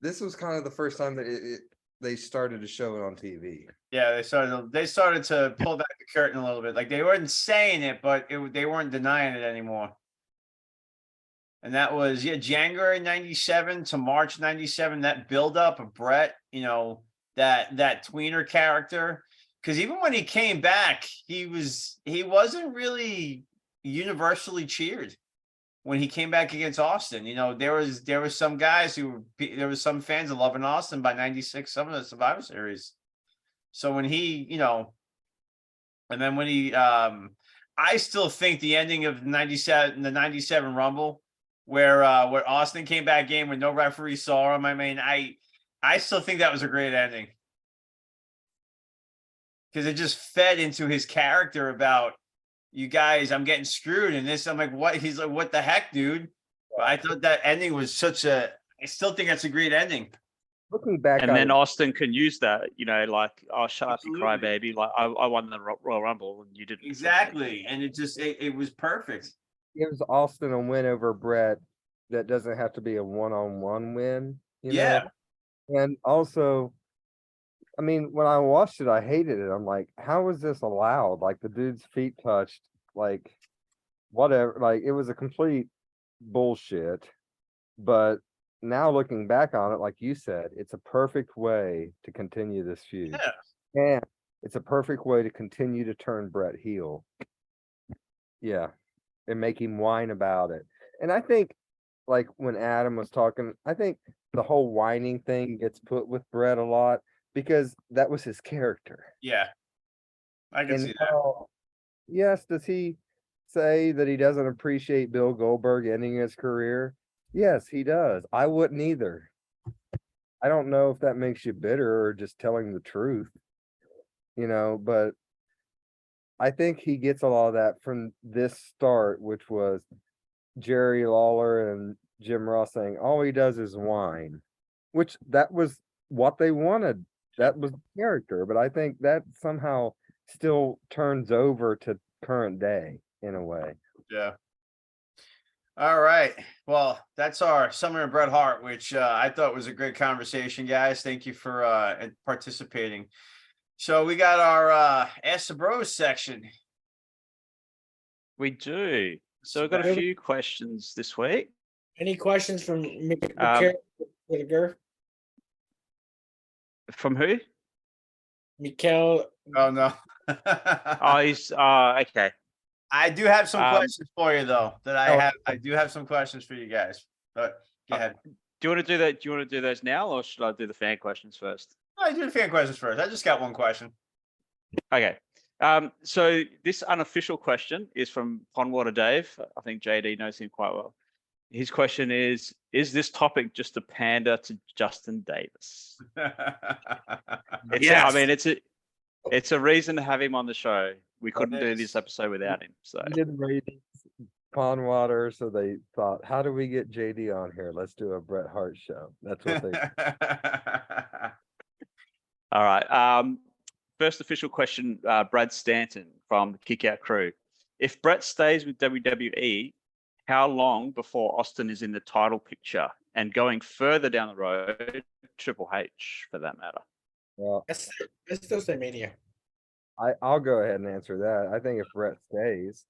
this was kind of the first time that they started to show it on TV. Yeah, they started to pull back the curtain a little bit. Like they weren't saying it, but they weren't denying it anymore. And that was January 97 to March 97. That buildup of Brett, that tweener character. Because even when he came back, he wasn't really universally cheered when he came back against Austin. There was some guys there was some fans of loving Austin by 96, some of the Survivor Series. So when and then when he I still think the ending of the 97 Rumble where Austin came back in with no referee saw him. I mean, I still think that was a great ending. Because it just fed into his character about, you guys, I'm getting screwed in this. I'm like, what? He's like, what the heck, dude? But I thought that ending was I still think that's a great ending. Looking back, And then Austin can use that, like, oh, shut up, you Absolutely. cry, baby. Like, I won the Royal Rumble and you didn't. Exactly. And it was perfect. gives Austin a win over Brett that doesn't have to be a one-on-one win. Yeah. And also, I mean, when I watched it, I hated it. I'm like, how is this allowed? Like the dude's feet touched, like whatever. Like it was a complete bullshit. But now looking back on it, like you said, it's a perfect way to continue this feud. Yeah. And it's a perfect way to continue to turn Brett heel. Yeah. And make him whine about it. And I think, like when Adam was talking, I think the whole whining thing gets put with Brett a lot because that was his character. Yeah. I can see that. Yes, does he say that he doesn't appreciate Bill Goldberg ending his career? Yes, he does. I wouldn't either. I don't know if that makes you bitter or just telling the truth, but I think he gets a lot of that from this start, which was Jerry Lawler and Jim Ross saying all he does is whine, which that was what they wanted. That was the character, but I think that somehow still turns over to current day in a way. Yeah. All right. Well, that's our Summer of Bret Hart, which I thought was a great conversation, guys. Thank you for participating. So we got our Ask the Bros section. We do. So we've got a few questions this week. Any questions from Mikkel? From who? Mikkel. Oh, no. Oh, he's okay. I do have some questions for you, though, that I do have some questions for you guys. But go ahead. Do you want to do that? Do you want to do those now, or should I do the fan questions first? I do the fan questions first. I just got one question. Okay. So this unofficial question is from Pondwater Dave. I think JD knows him quite well. his question is this topic just a pander to Justin Davis? Yes. I mean, it's a reason to have him on the show. We couldn't do is. this episode without him. So We did ratings, Pondwater, so they thought, how do we get JD on here? Let's do a Bret Hart show. That's what they. all right. First official question, Brad Stanton from the Kick Out Crew. If Brett stays with WWE, how long before Austin is in the title picture? And going further down the road, Triple H for that matter. Well, It's still say Mania. I'll go ahead and answer that. I think if Brett stays,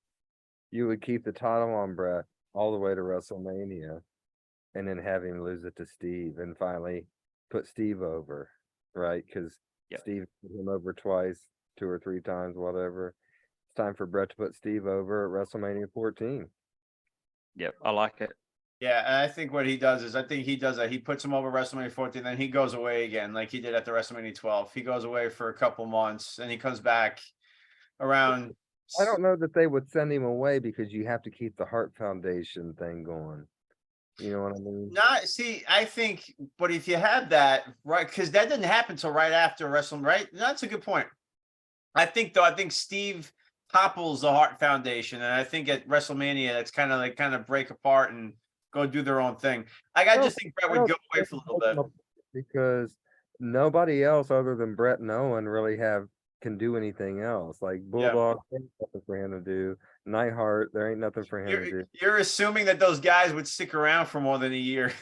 you would keep the title on Brett all the way to WrestleMania, and then have him lose it to Steve, and finally put Steve over, right? Because Yep. Steve put him over twice, 2 or 3 times, whatever. It's time for Brett to put Steve over at WrestleMania 14. Yep, I like it. Yeah, and I think what he does is he puts him over WrestleMania 14, then he goes away again, like he did at the WrestleMania 12. He goes away for a couple months and he comes back around. I don't know that they would send him away because you have to keep the Hart Foundation thing going. You know what I mean? I think, but if you have that, right, because that didn't happen until right after WrestleMania, right? That's a good point. I think Steve topples the Hart Foundation, and I think at WrestleMania that's kind of break apart and go do their own thing. I just think Brett would go away for a little bit because nobody else other than Brett and Owen really can do anything else. Like Bulldog, there ain't nothing for him to do. Neidhart, there ain't nothing for him to do. You're assuming that those guys would stick around for more than a year.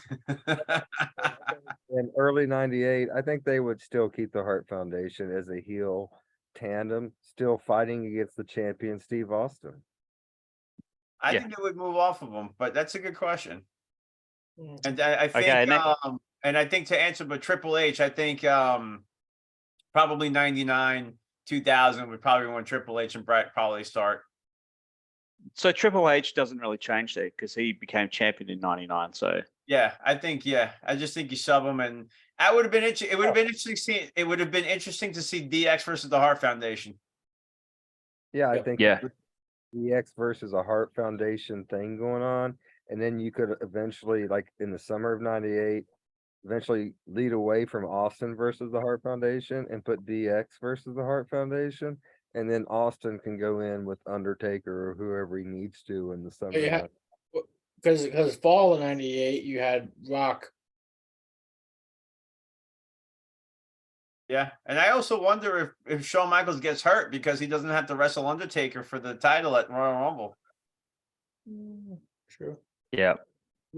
In early '98, I think they would still keep the Hart Foundation as a heel tandem, still fighting against the champion Steve Austin. I Yeah. think it would move off of them, but that's a good question. Mm. And I think, and I think to answer, but Triple H, I think probably 99, 2000 would probably when Triple H and Brett probably start. So Triple H doesn't really change there because he became champion in '99. So Yeah, I just think you sub them, and that would have been interesting. It would have been interesting. It would have been interesting to see DX versus the Hart Foundation. Yeah, I Yeah. think Yeah. DX versus a Hart Foundation thing going on, and then you could eventually, like in the summer of '98, eventually lead away from Austin versus the Hart Foundation and put DX versus the Hart Foundation, and then Austin can go in with Undertaker or whoever he needs to in the summer. Yeah. Because fall of '98, you had Rock. Yeah, and I also wonder if Shawn Michaels gets hurt because he doesn't have to wrestle Undertaker for the title at Royal Rumble. True. yeah,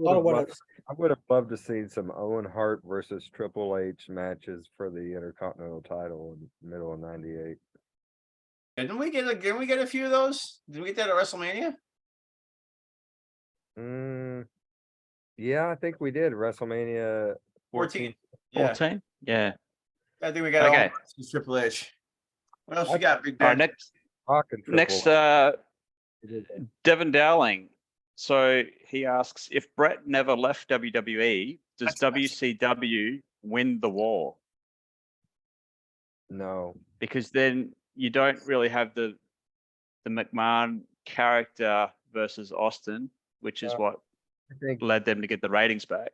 I would have loved to see some Owen Hart versus Triple H matches for the Intercontinental title in the middle of '98. Didn't we get a few of those? Did we get that at WrestleMania? Yeah, I think we did WrestleMania 14. Yeah, 14. Yeah. I think we got Okay. Owen versus Triple H. What else we Okay. got, Big All right. Dan? Next, Devin Dowling. So he asks, if Brett never left WWE, does That's nice. WCW win the war? No. Because then you don't really have the McMahon character versus Austin, which is what I think led them to get the ratings back.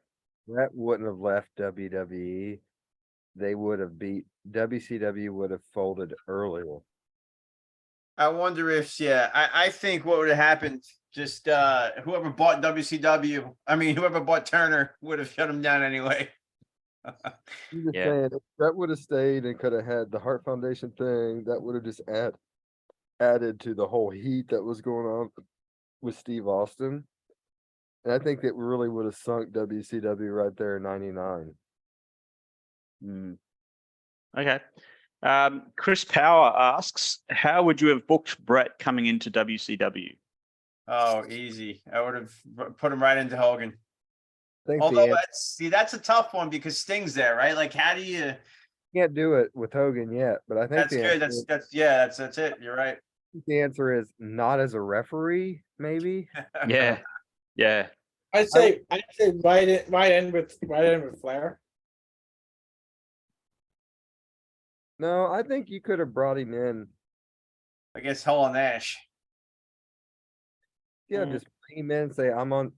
Brett wouldn't have left WWE. They would have WCW would have folded earlier. I wonder if, I think what would have happened, just whoever bought whoever bought Turner would have shut him down anyway. I'm just Yeah. saying, if Brett would have stayed and could have had the Hart Foundation thing, that would have just added to the whole heat that was going on with Steve Austin. And I think it really would have sunk WCW right there in '99. Okay. Chris Power asks, how would you have booked Brett coming into WCW? Oh, easy. I would have put him right into Hogan. I think Although that's a tough one because Sting's there, right? Like, how do you? can't do it with Hogan yet, but I think That's good. That's it. You're right. the answer is not as a referee, maybe. Yeah. Yeah. I'd say right in with Flair. No, I think you could have brought him in. I guess Hall and Nash. Yeah, Mm. just came in and say, I'm on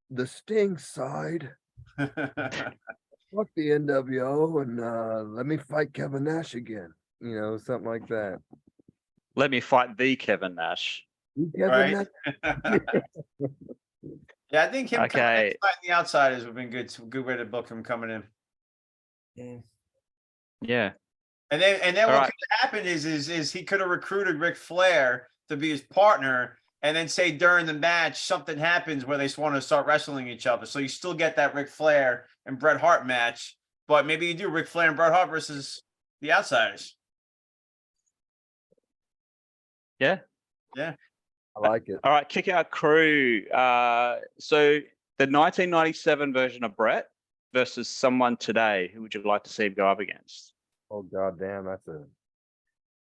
the Sting side. Fuck the NWO and let me fight Kevin Nash again. Something like that. Let me fight the Kevin Nash. Kevin Right. Nash. Yeah, I think him coming in Okay. and fighting the outsiders would have been good. Good way to book him coming in. Yeah. And then All what right. could have happened is he could have recruited Ric Flair to be his partner, and then say during the match something happens where they just want to start wrestling each other. So you still get that Ric Flair and Bret Hart match, but maybe you do Ric Flair and Bret Hart versus the outsiders. Yeah. Yeah. I like it. All right. Kick out crew. So the 1997 version of Brett versus someone today. Who would you like to see him go up against? Oh god damn, that's a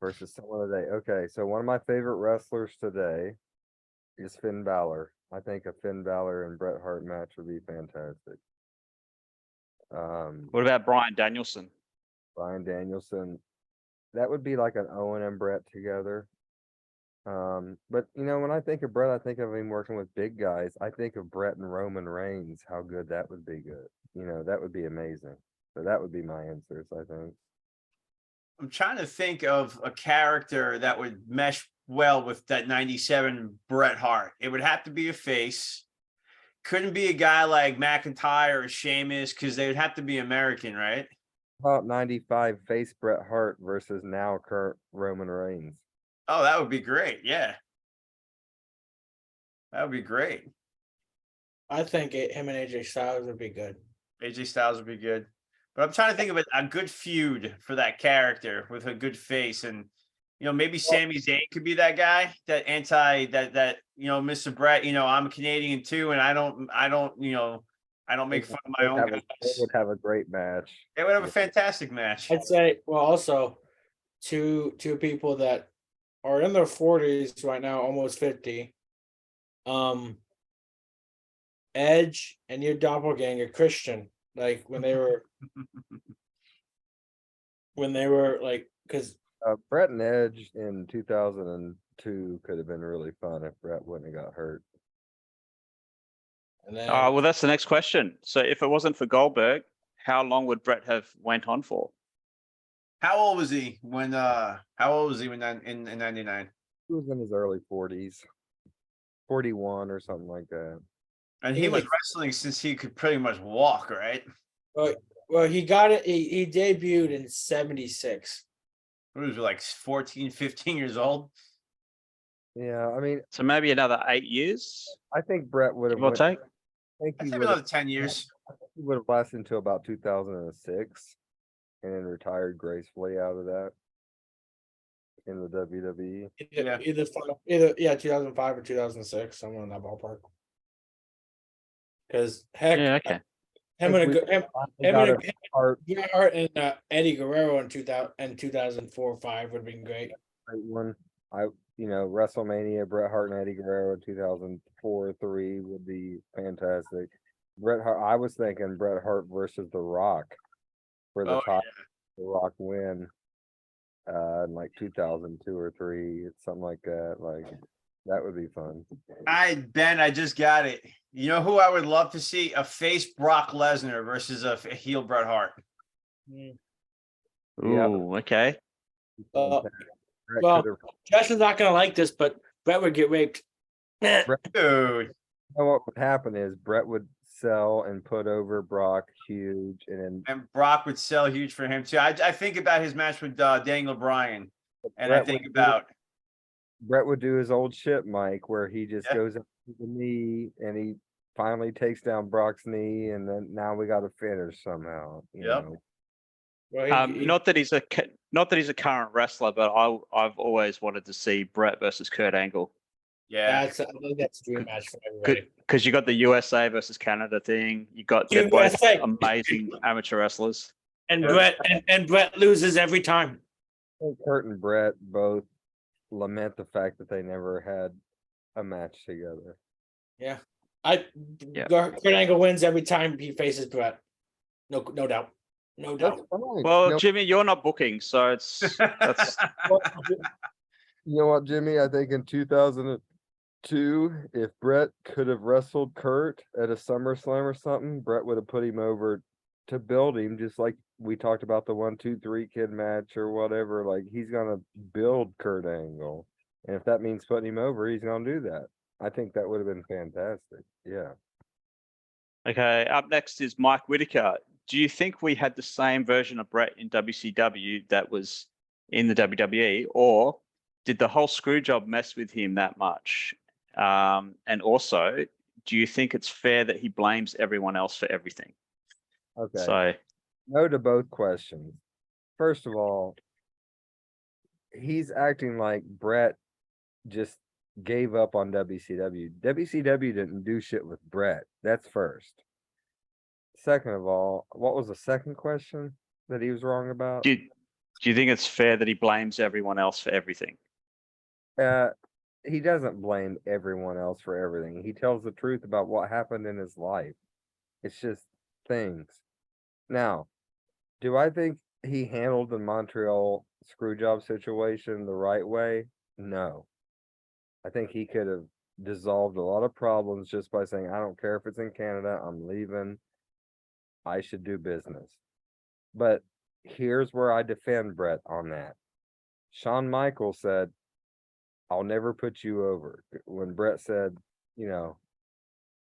versus someone today. Okay, so one of my favorite wrestlers today is Finn Balor. I think a Finn Balor and Bret Hart match would be fantastic. What about Bryan Danielson? Bryan Danielson, that would be like an Owen and Bret together. But when I think of Bret, I think of him working with big guys. I think of Bret and Roman Reigns, how good that would be good. That would be amazing. So that would be my answers, I think. I'm trying to think of a character that would mesh well with that 97 Bret Hart. It would have to be a face. Couldn't be a guy like McIntyre or Sheamus because they would have to be American, right? About 95 face Bret Hart versus now current Roman Reigns. Oh, that would be great. Yeah. That would be great. I think him and AJ Styles would be good. AJ Styles would be good. But I'm trying to think of a good feud for that character with a good face. And, maybe Sami Zayn could be that guy, that Mr. Brett, I'm a Canadian too. And I don't make fun of my own They guys. would have a great match. They would have a fantastic match. I'd say, well, also two people that are in their 40s right now, almost 50. Edge and your doppelganger Christian, like when they were like, because Bret and Edge in 2002 could have been really fun if Bret wouldn't have got hurt. and then Well, that's the next question. So if it wasn't for Goldberg, how long would Brett have went on for? How old was he when in 99? He was in his early 40s, 41 or something like that. And he was wrestling since he could pretty much walk, right? well, he got it. He debuted in 76. He was like 14, 15 years old. Yeah, I mean, So maybe another 8 years, I think Bret would have. give or take. I think I'd he say would another have. 10 years. He would have lasted until about 2006, and then retired gracefully out of that in the WWE. Yeah. Either 2005 or 2006, somewhere in that ballpark. Because heck, Yeah, okay. him and Hart, Bret Hart and Eddie Guerrero in 2004 or 5 would have been great. great one. WrestleMania, Bret Hart and Eddie Guerrero in 2004 or 3 would be fantastic. Bret Hart, I was thinking Bret Hart versus The Rock for the top. The Rock win in like 2002 or 3, something like that. Like that would be fun. Ben, I just got it. You know who I would love to see? A face Brock Lesnar versus a heel Bret Hart. Ooh, okay. Bret well, could've- Justin's not gonna like this, but Bret would get raped. Dude. what would happen is Bret would sell and put over Brock huge, and then And Brock would sell huge for him too. I think about his match with Daniel Bryan. And I Bret think would about Bret would do his old shit, Mike, where he just Yeah. goes up to the knee and he finally takes down Brock's knee, and then now we got to finish somehow. You Yep. know? Well, Not that he's a current wrestler, but I've always wanted to see Brett versus Kurt Angle yeah. I think that's a dream match for everybody. because you got the USA versus Canada thing. You got they're both USA. amazing amateur wrestlers. And Yeah. Brett loses every time. I think Kurt and Brett both lament the fact that they never had a match together. Yeah. Yeah. Kurt Angle wins every time he faces Brett. No doubt. No That's doubt. fine. Well, Jimmy, you're not booking, so it's that's You know what, Jimmy? I think in 2, if Bret could have wrestled Kurt at a SummerSlam or something, Bret would have put him over to build him, just like we talked about the 1, 2, 3 kid match or whatever. Like, he's gonna build Kurt Angle, and if that means putting him over, he's gonna do that. I think that would have been fantastic. Yeah. Okay, up next is Mike Whitaker. Do you think we had the same version of Bret in WCW that was in the WWE, or did the whole screw job mess with him that much? And also, do you think it's fair that he blames everyone else for everything? Okay. So, No to both questions. First of all, he's acting like Bret just gave up on WCW. WCW didn't do shit with Bret. That's first. Second of all, what was the second question that he was wrong about? do you think it's fair that he blames everyone else for everything? He doesn't blame everyone else for everything. He tells the truth about what happened in his life. It's just things. Now, do I think he handled the Montreal screwjob situation the right way? No. I think he could have dissolved a lot of problems just by saying, I don't care if it's in Canada, I'm leaving. I should do business. But here's where I defend Bret on that. Shawn Michaels said, I'll never put you over. When Bret said, you know,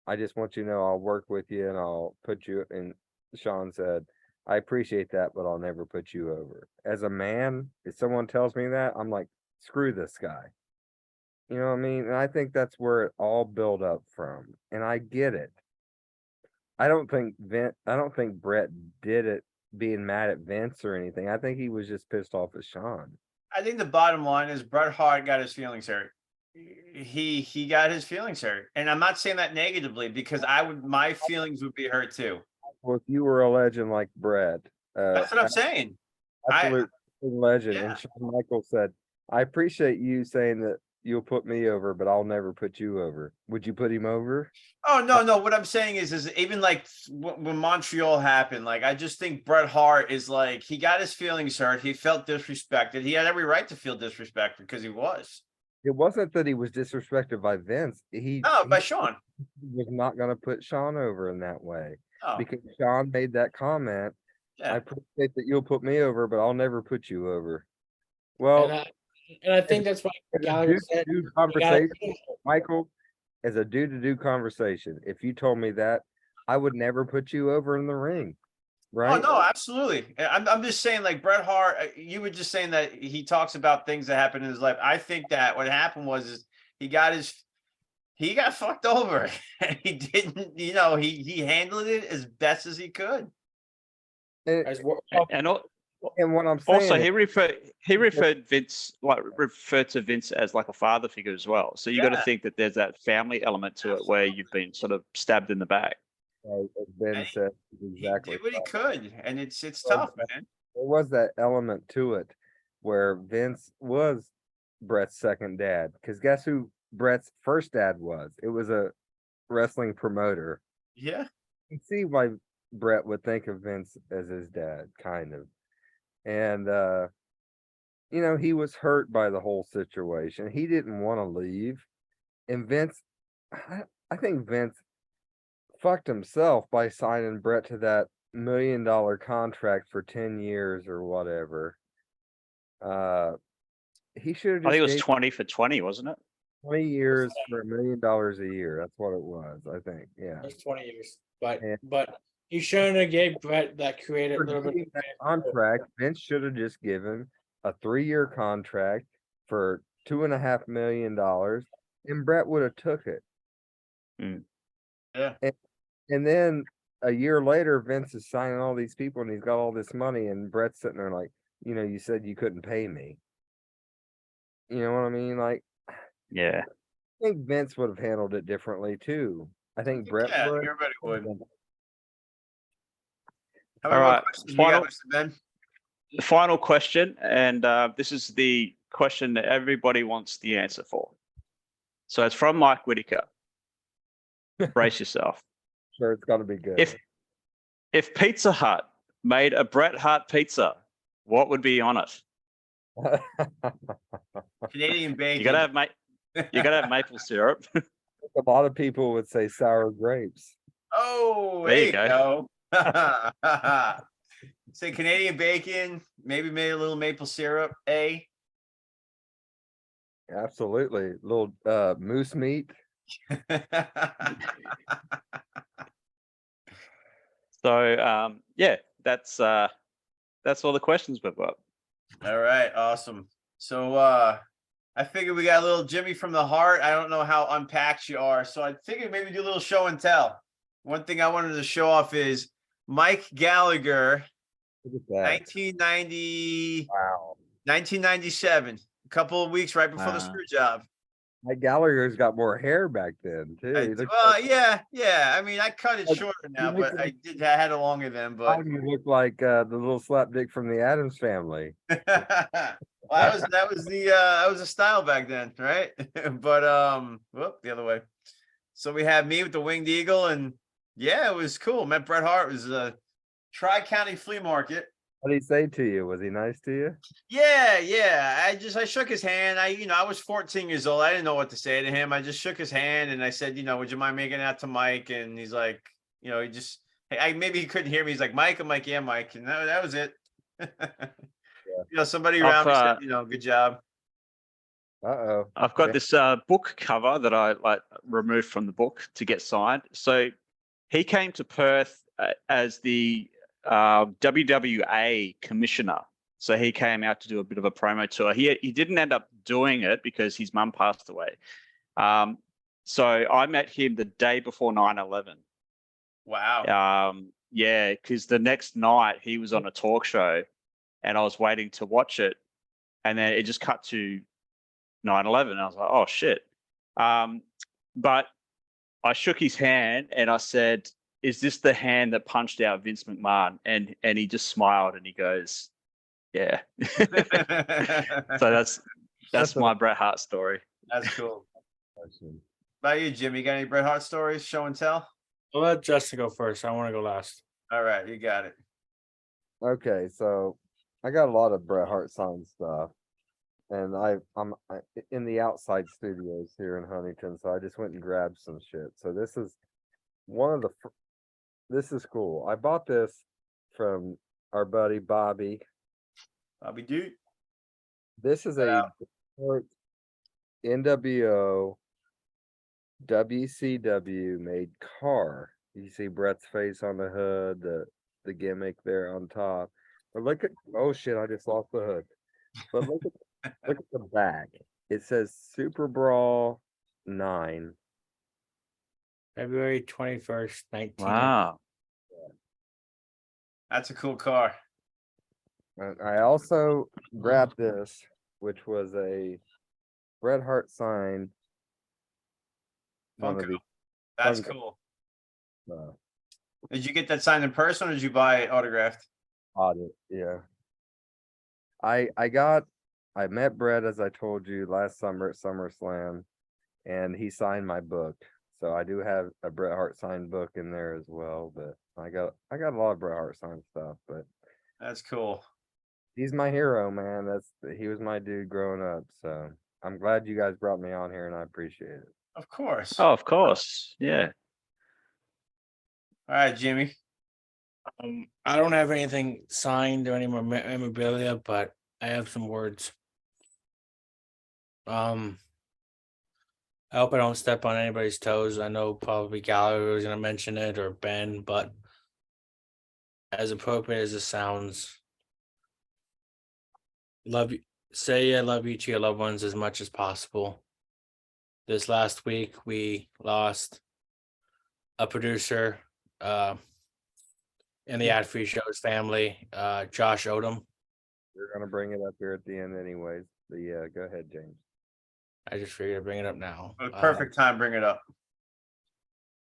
I just want you to know I'll work with you and I'll put you in. Shawn said, I appreciate that, but I'll never put you over. As a man, if someone tells me that, I'm like, screw this guy. You know what I mean? And I think that's where it all built up from. And I get it. I don't think Bret did it being mad at Vince or anything. I think he was just pissed off at Shawn. I think the bottom line is Bret Hart got his feelings hurt. He got his feelings hurt, and I'm not saying that negatively because my feelings would be hurt too. Well, if you were a legend like Bret, That's what I'm saying. Absolute legend. Yeah. And Shawn Michaels said, I appreciate you saying that you'll put me over, but I'll never put you over. Would you put him over? Oh, no. What I'm saying is even like when Montreal happened, like, I just think Bret Hart is like, he got his feelings hurt. He felt disrespected. He had every right to feel disrespected because he was. It wasn't that he was disrespected by Vince. By Shawn. He was not going to put Shawn over in that way Oh, because Shawn made that comment. yeah. I appreciate that you'll put me over, but I'll never put you over. Well, and I think that's why Gallagher said, conversation, Michael, as a dude-to-dude conversation, if you told me that, I would never put you over in the ring. Right? Oh, no, absolutely. I'm just saying, like, Bret Hart, you were just saying that he talks about things that happened in his life. I think that what happened was he got fucked over. And he didn't, he handled it as best as he could. And what I'm saying, also he referred to Vince as like a father figure as well. So you got to think that there's that family element to it where you've been sort of stabbed in the back. as Ben said, exactly. He did what he could, and it's tough, man. There was that element to it where Vince was Bret's second dad. Because guess who Bret's first dad was? It was a wrestling promoter. Yeah. You can see why Bret would think of Vince as his dad, kind of. And he was hurt by the whole situation. He didn't want to leave. And Vince, I think Vince fucked himself by signing Bret to that $1 million contract for 10 years or whatever. He should have I think it was 20 for 20, wasn't it? 20 years for $1 million a year. That's what it was, I think. Yeah. It was 20 years. But he shouldn't have gave Bret that creative little bit that contract. Vince should have just given a 3-year contract for $2.5 million, and Bret would have took it. Yeah. And then a year later, Vince is signing all these people, and he's got all this money, and Bret's sitting there like, you said you couldn't pay me. You know what I mean? Like, yeah. I think Vince would have handled it differently too. I think Bret would. Everybody would. All right. Ben? The final question, and this is the question that everybody wants the answer for. So it's from Mike Whitaker. Brace yourself. Sure, it's got to be good. If Pizza Hut made a Bret Hart pizza, what would be on it? Canadian bacon. You gotta have You gotta have maple syrup. A lot of people would say sour grapes. Oh, There there you you go. go. Say Canadian bacon, maybe made a little maple syrup. A. Absolutely. Little moose meat. So yeah, that's all the questions we've got. All right, awesome. So I figured we got a little Jimmy from the heart. I don't know how unpacked you are, so I figured maybe do a little show and tell. One thing I wanted to show off is Mike Gallagher, Look at that. 1990, Wow. 1997, a couple of weeks right before the screw job. My Gallagher's got more hair back then too. He looked like, Yeah. I mean, I cut it Like, shorter now, you but look I had it longer then. But you look like the little slapdick from the Addams Family. well, that was a style back then, right? But whoop, the other way. So we had me with the winged eagle, and yeah, it was cool. Met Bret Hart. It was a Tri-County flea market. What did he say to you? Was he nice to you? Yeah. I shook his hand. I was 14 years old. I didn't know what to say to him. I just shook his hand and I said, would you mind making that to Mike? And he's like, maybe he couldn't hear me. He's like, Mike. I'm like, yeah, Mike. And that was it. Somebody around me said, good job. Uh-oh. I've got this book cover that I removed from the book to get signed. So he came to Perth as the WWA commissioner. So he came out to do a bit of a promo tour. He didn't end up doing it because his mum passed away. So I met him the day before 9/11. Wow. Yeah, because the next night he was on a talk show and I was waiting to watch it. And then it just cut to 9/11. I was like, oh, shit. But I shook his hand and I said, is this the hand that punched out Vince McMahon? And he just smiled and he goes, yeah. So that's my Bret Hart story. That's cool. About you, Jimmy? You got any Bret Hart stories, show and tell? I'll let Justin go first. I want to go last. All right, you got it. Okay, so I got a lot of Bret Hart signed stuff. And I'm in the outside studios here in Huntington, so I just went and grabbed some shit. So this is this is cool. I bought this from our buddy Bobby. Bobby Dude. This is a NWO WCW made car. You see Bret's face on the hood, the gimmick there on top. But look at, oh shit, I just lost the hood. But look at the back. It says Super Brawl 9. February 21st, 19. Wow. That's a cool car. And I also grabbed this, which was a Bret Hart sign. One of Funko. That's Funko. cool. the Did you get that signed in person or did you buy it autographed? audit, yeah. I met Bret, as I told you, last summer at SummerSlam, and he signed my book. So I do have a Bret Hart signed book in there as well. But I got a lot of Bret Hart signed stuff. But That's cool. he's my hero, man. He was my dude growing up. So I'm glad you guys brought me on here, and I appreciate it. Of course. Oh, of course. Yeah. All right, Jimmy. I don't have anything signed or any more memorabilia, but I have some words. I hope I don't step on anybody's toes. I know probably Gallagher was gonna mention it or Ben, but as appropriate as it sounds, say I love each of your loved ones as much as possible. This last week we lost a producer in the Ad Free Show's family, Josh Odom. We're gonna bring it up here at the end, anyways. But yeah, go ahead, James. I just figured I'd bring it up now. Perfect time. Bring it up.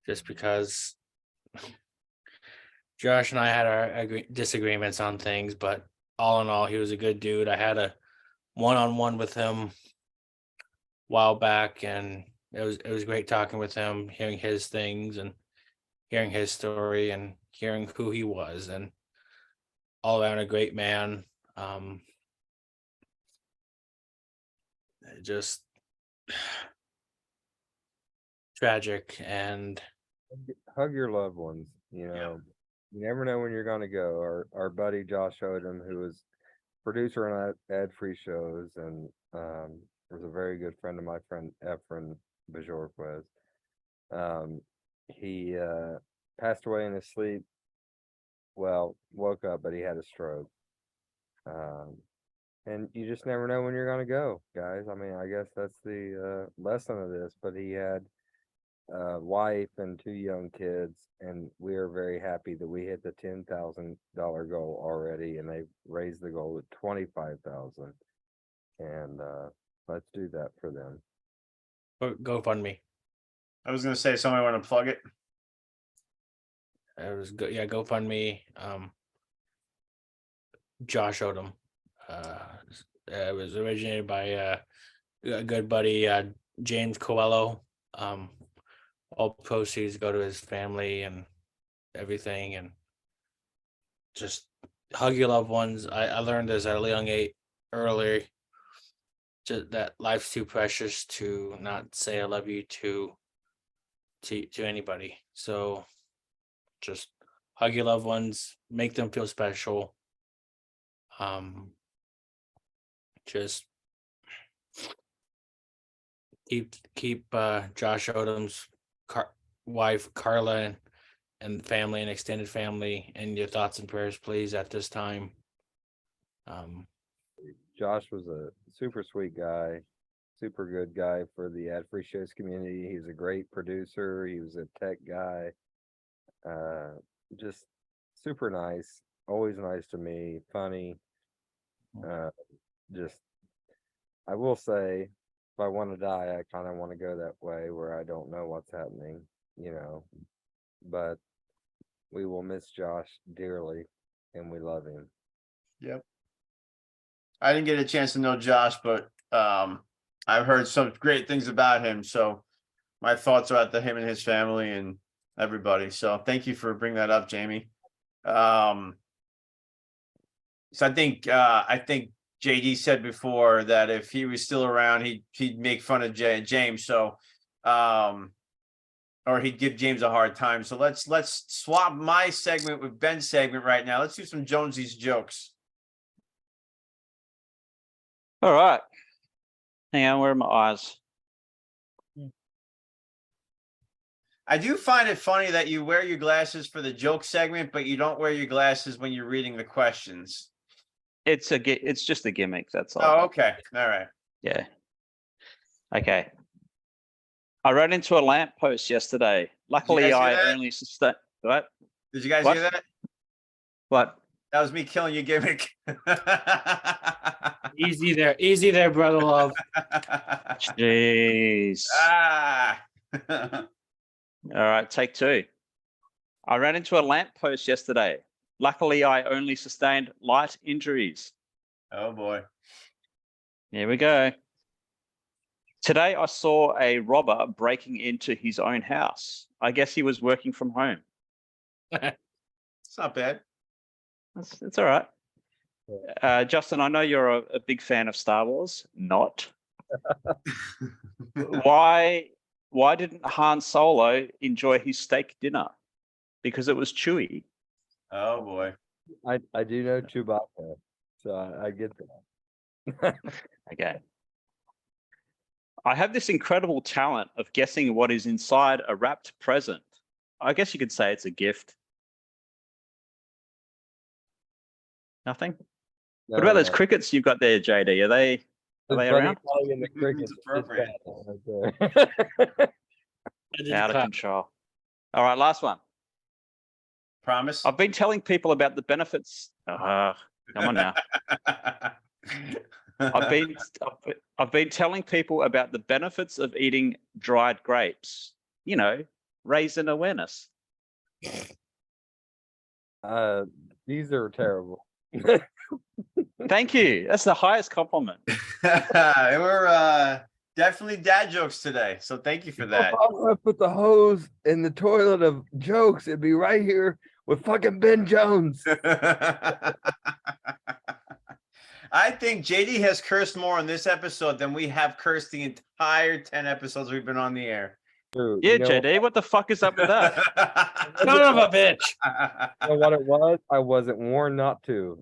Just because Josh and I had our disagreements on things, but all in all, he was a good dude. I had a one-on-one with him a while back, and it was great talking with him, hearing his things and hearing his story and hearing who he was, and all around a great man. Just tragic. And Hug your loved ones. You know, you never know when you're going to go. Our buddy Josh Odom, who was producer on ad free shows and was a very good friend of my friend Efren Bajorquez. He passed away in his sleep. Well, woke up, but he had a stroke. And you just never know when you're going to go, guys. I mean, I guess that's the lesson of this. But he had a wife and 2 young kids, and we are very happy that we hit the $10,000 goal already, and they raised the goal at 25,000. And let's do that for them. GoFundMe. I was gonna say somebody want to plug it. It was good. Yeah, GoFundMe. Josh Odom. It was originated by a good buddy, James Coelho. All proceeds go to his family and everything, and just hug your loved ones. I learned this at a young age early, just that life's too precious to not say I love you to anybody. So just hug your loved ones, make them feel special. Just keep Josh Odom's wife Carla and family and extended family in your thoughts and prayers, please, at this time. Josh was a super sweet guy, super good guy for the ad free shows community. He was a great producer. He was a tech guy. Just super nice, always nice to me, funny. Just, I will say, if I want to die, I kind of want to go that way where I don't know what's happening, you know. But we will miss Josh dearly, and we love him. Yep. I didn't get a chance to know Josh, but I've heard some great things about him. So my thoughts are out to him and his family and everybody. So thank you for bringing that up, Jamie. So I think JD said before that if he was still around, he'd make fun of James. So or he'd give James a hard time. So let's swap my segment with Ben's segment right now. Let's do some Jonesy's jokes. All right. Hang on, where are my eyes? I do find it funny that you wear your glasses for the joke segment, but you don't wear your glasses when you're reading the questions. It's just a gimmick, that's all. Oh, okay. All right. Yeah. Okay. I ran into a lamppost yesterday. Luckily, hear I that? only sustained. What? Did you guys What? hear that? What? That was me killing your gimmick. Easy there, brother love. Jeez. All right, take 2. I ran into a lamppost yesterday. Luckily, I only sustained light injuries. Oh boy. Here we go. Today, I saw a robber breaking into his own house. I guess he was working from home. It's not bad. It's all right. Justin, I know you're a big fan of Star Wars. Not. Why didn't Han Solo enjoy his steak dinner? Because it was chewy. Oh boy. I do know Chewbacca, so I get that. Okay. I have this incredible talent of guessing what is inside a wrapped present. I guess you could say it's a gift. Nothing? What about those crickets you've got there, JD? Are they around? In the crickets, appropriate. Out of control. All right, last one. Promise. I've been telling people about the benefits. Come on now. I've been telling people about the benefits of eating dried grapes. You know, raising awareness. These are terrible. Thank you. That's the highest compliment. We're definitely dad jokes today, so thank you for that. If I'm gonna put the hose in the toilet of jokes, it'd be right here with fucking Ben Jones. I think JD has cursed more on this episode than we have cursed the entire 10 episodes we've been on the air. True. Yeah, You know, JD, what the fuck is up with that? Son of a bitch. you know what it was? I wasn't warned not to.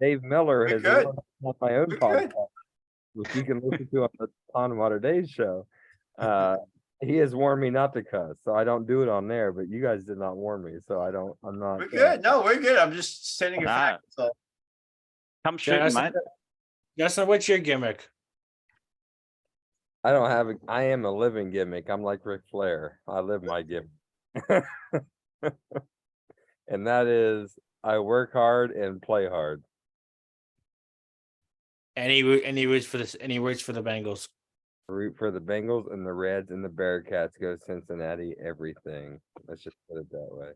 Dave Miller We're has good. warned me on my own We're podcast, good. which you can listen to on the Pondwater Dave Show. He has warned me not to cuss, so I don't do it on there. But you guys did not warn me, so I don't. I'm not. We're good. No, we're good. I'm just stating a Nah. fact. So Come shooting, Justin, mate. Justin, what's your gimmick? I don't have. I am a living gimmick. I'm like Ric Flair. I live my gimmick, and that is I work hard and play hard. Any words for this? Any words for the Bengals? Root for the Bengals and the Reds and the Bearcats. Go Cincinnati. Everything. Let's just put it that way.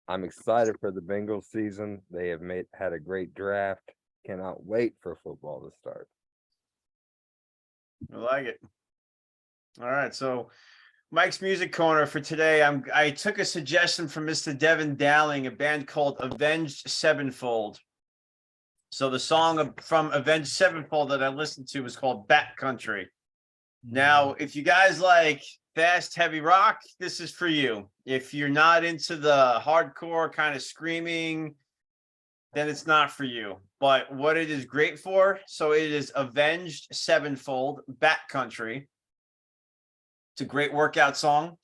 I'm excited for the Bengals season. They have had a great draft. Cannot wait for football to start. I like it. All right. So Mike's Music Corner for today. I took a suggestion from Mr. Devin Dowling, a band called Avenged Sevenfold. So the song from Avenged Sevenfold that I listened to was called Backcountry. Now, if you guys like fast, heavy rock, this is for you. If you're not into the hardcore kind of screaming, then it's not for you. But what it is great for, so it is Avenged Sevenfold, Backcountry. It's a great workout song,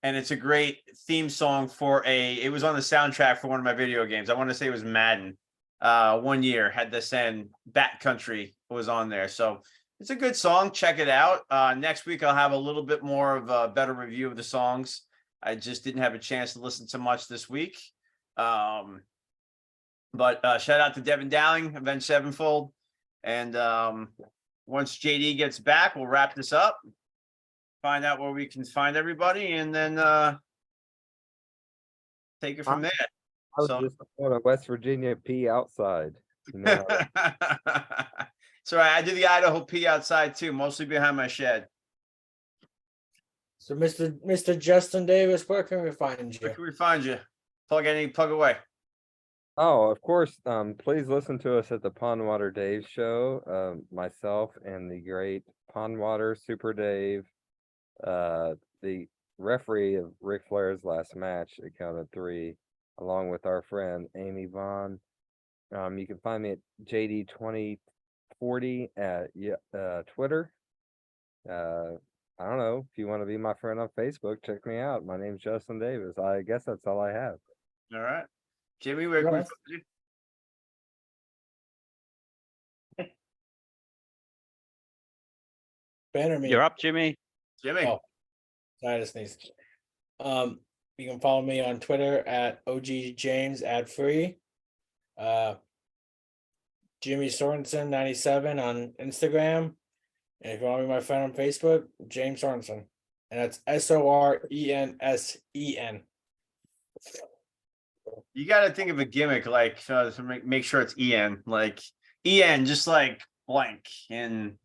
and it's a great theme song for it was on the soundtrack for one of my video games. I want to say it was Madden. 1 year had this end, Backcountry was on there. So it's a good song. Check it out. Next week, I'll have a little bit more of a better review of the songs. I just didn't have a chance to listen to much this week. But shout out to Devin Dowling, Avenged Sevenfold. And once JD gets back, we'll wrap this up, find out where we can find everybody, and then take it from there. I was just on a West Virginia P outside. You know, So I do the Idaho P outside too, mostly behind my shed. So, Mr. Justin Davis, where can we find Where you? can we find you? Plug away. oh, of course. Please listen to us at the Pondwater Dave Show. Myself and the great Pondwater Super Dave, the referee of Ric Flair's last match, it counted 3, along with our friend Amy Vaughn. You can find me at JD2040 at Twitter. I don't know if you want to be my friend on Facebook, check me out. My name's Justin Davis. I guess that's all I have. All right. Jimmy, where can we find you? Ben or me? You're up, Jimmy. Jimmy. Oh. I just sneeze. You can follow me on Twitter at OG James @free. Jimmy Sorensen 97 on Instagram. And if you want to be my friend on Facebook, James Sorensen. And that's SORENSEN. You got to think of a gimmick like to make sure it's EN, like EN, just like blank, and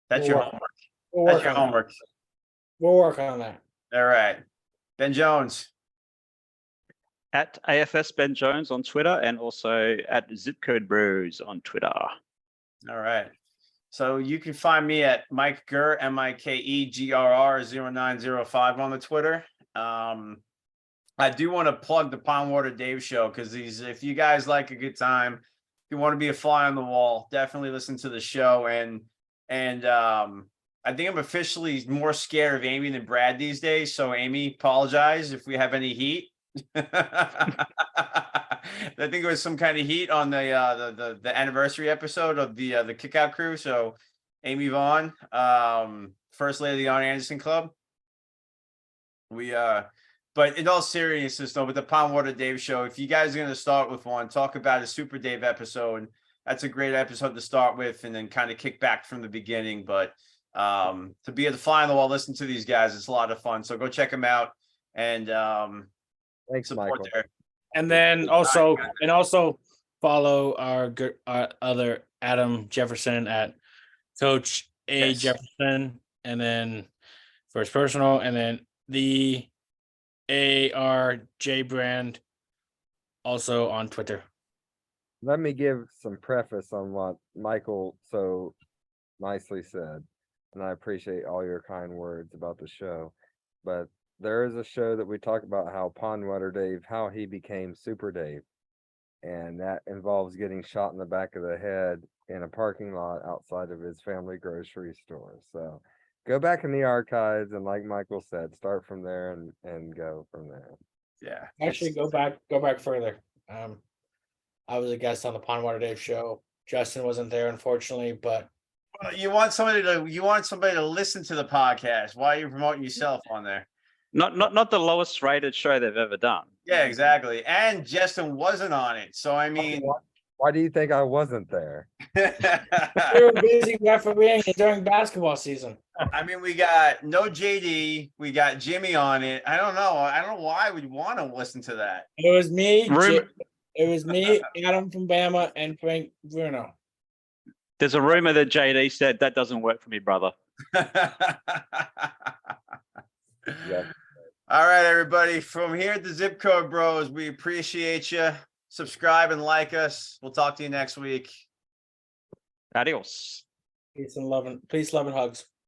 that's your homework. That's your homework. We'll work on that. All right, Ben Jones. At AFS Ben Jones on Twitter, and also at Zipcode Bros on Twitter. All right. So you can find me at Mike Gurr, MikeGRR 0905 on the Twitter. I do want to plug the Pondwater Dave Show, because if you guys like a good time, if you want to be a fly on the wall, definitely listen to the show. And I think I'm officially more scared of Amy than Brad these days. So Amy, apologize if we have any heat. I think it was some kind of heat on the anniversary episode of the Kickout Crew. So Amy Vaughn, first lady of the Arn Anderson Club. But in all seriousness, though, with the Pondwater Dave Show, if you guys are going to start with one, talk about a Super Dave episode. That's a great episode to start with, and then kind of kick back from the beginning. But to be at the fly on the wall, listen to these guys, it's a lot of fun. So go check them out and Thanks, support Michael. there. And then also follow our other Adam Jefferson at Coach A Yes. Jefferson, and then first personal, and then the ARJ brand also on Twitter. Let me give some preface on what Michael so nicely said. and I appreciate all your kind words about the show. But there is a show that we talk about how Pondwater Dave, how he became Super Dave. And that involves getting shot in the back of the head in a parking lot outside of his family grocery store. So go back in the archives and, like Michael said, start from there and go from there. Yeah. Actually, go back further. I was a guest on the Pondwater Dave show. Justin wasn't there, unfortunately, but You want somebody to listen to the podcast. Why are you promoting yourself on there? Not the lowest rated show they've ever done. Yeah, exactly. And Justin wasn't on it. So I mean, Why do you think I wasn't there? we were busy refereeing during basketball season. I mean, we got no JD, we got Jimmy on it. I don't know why we'd want to listen to that. It was me, Rumor- Adam from Bama, and Frank Bruno. There's a rumor that JD said that doesn't work for me, brother. Yeah. All right, everybody. From here at the Zip Code Bros, we appreciate you. Subscribe and like us. We'll talk to you next week. Adios. Peace, love, and hugs.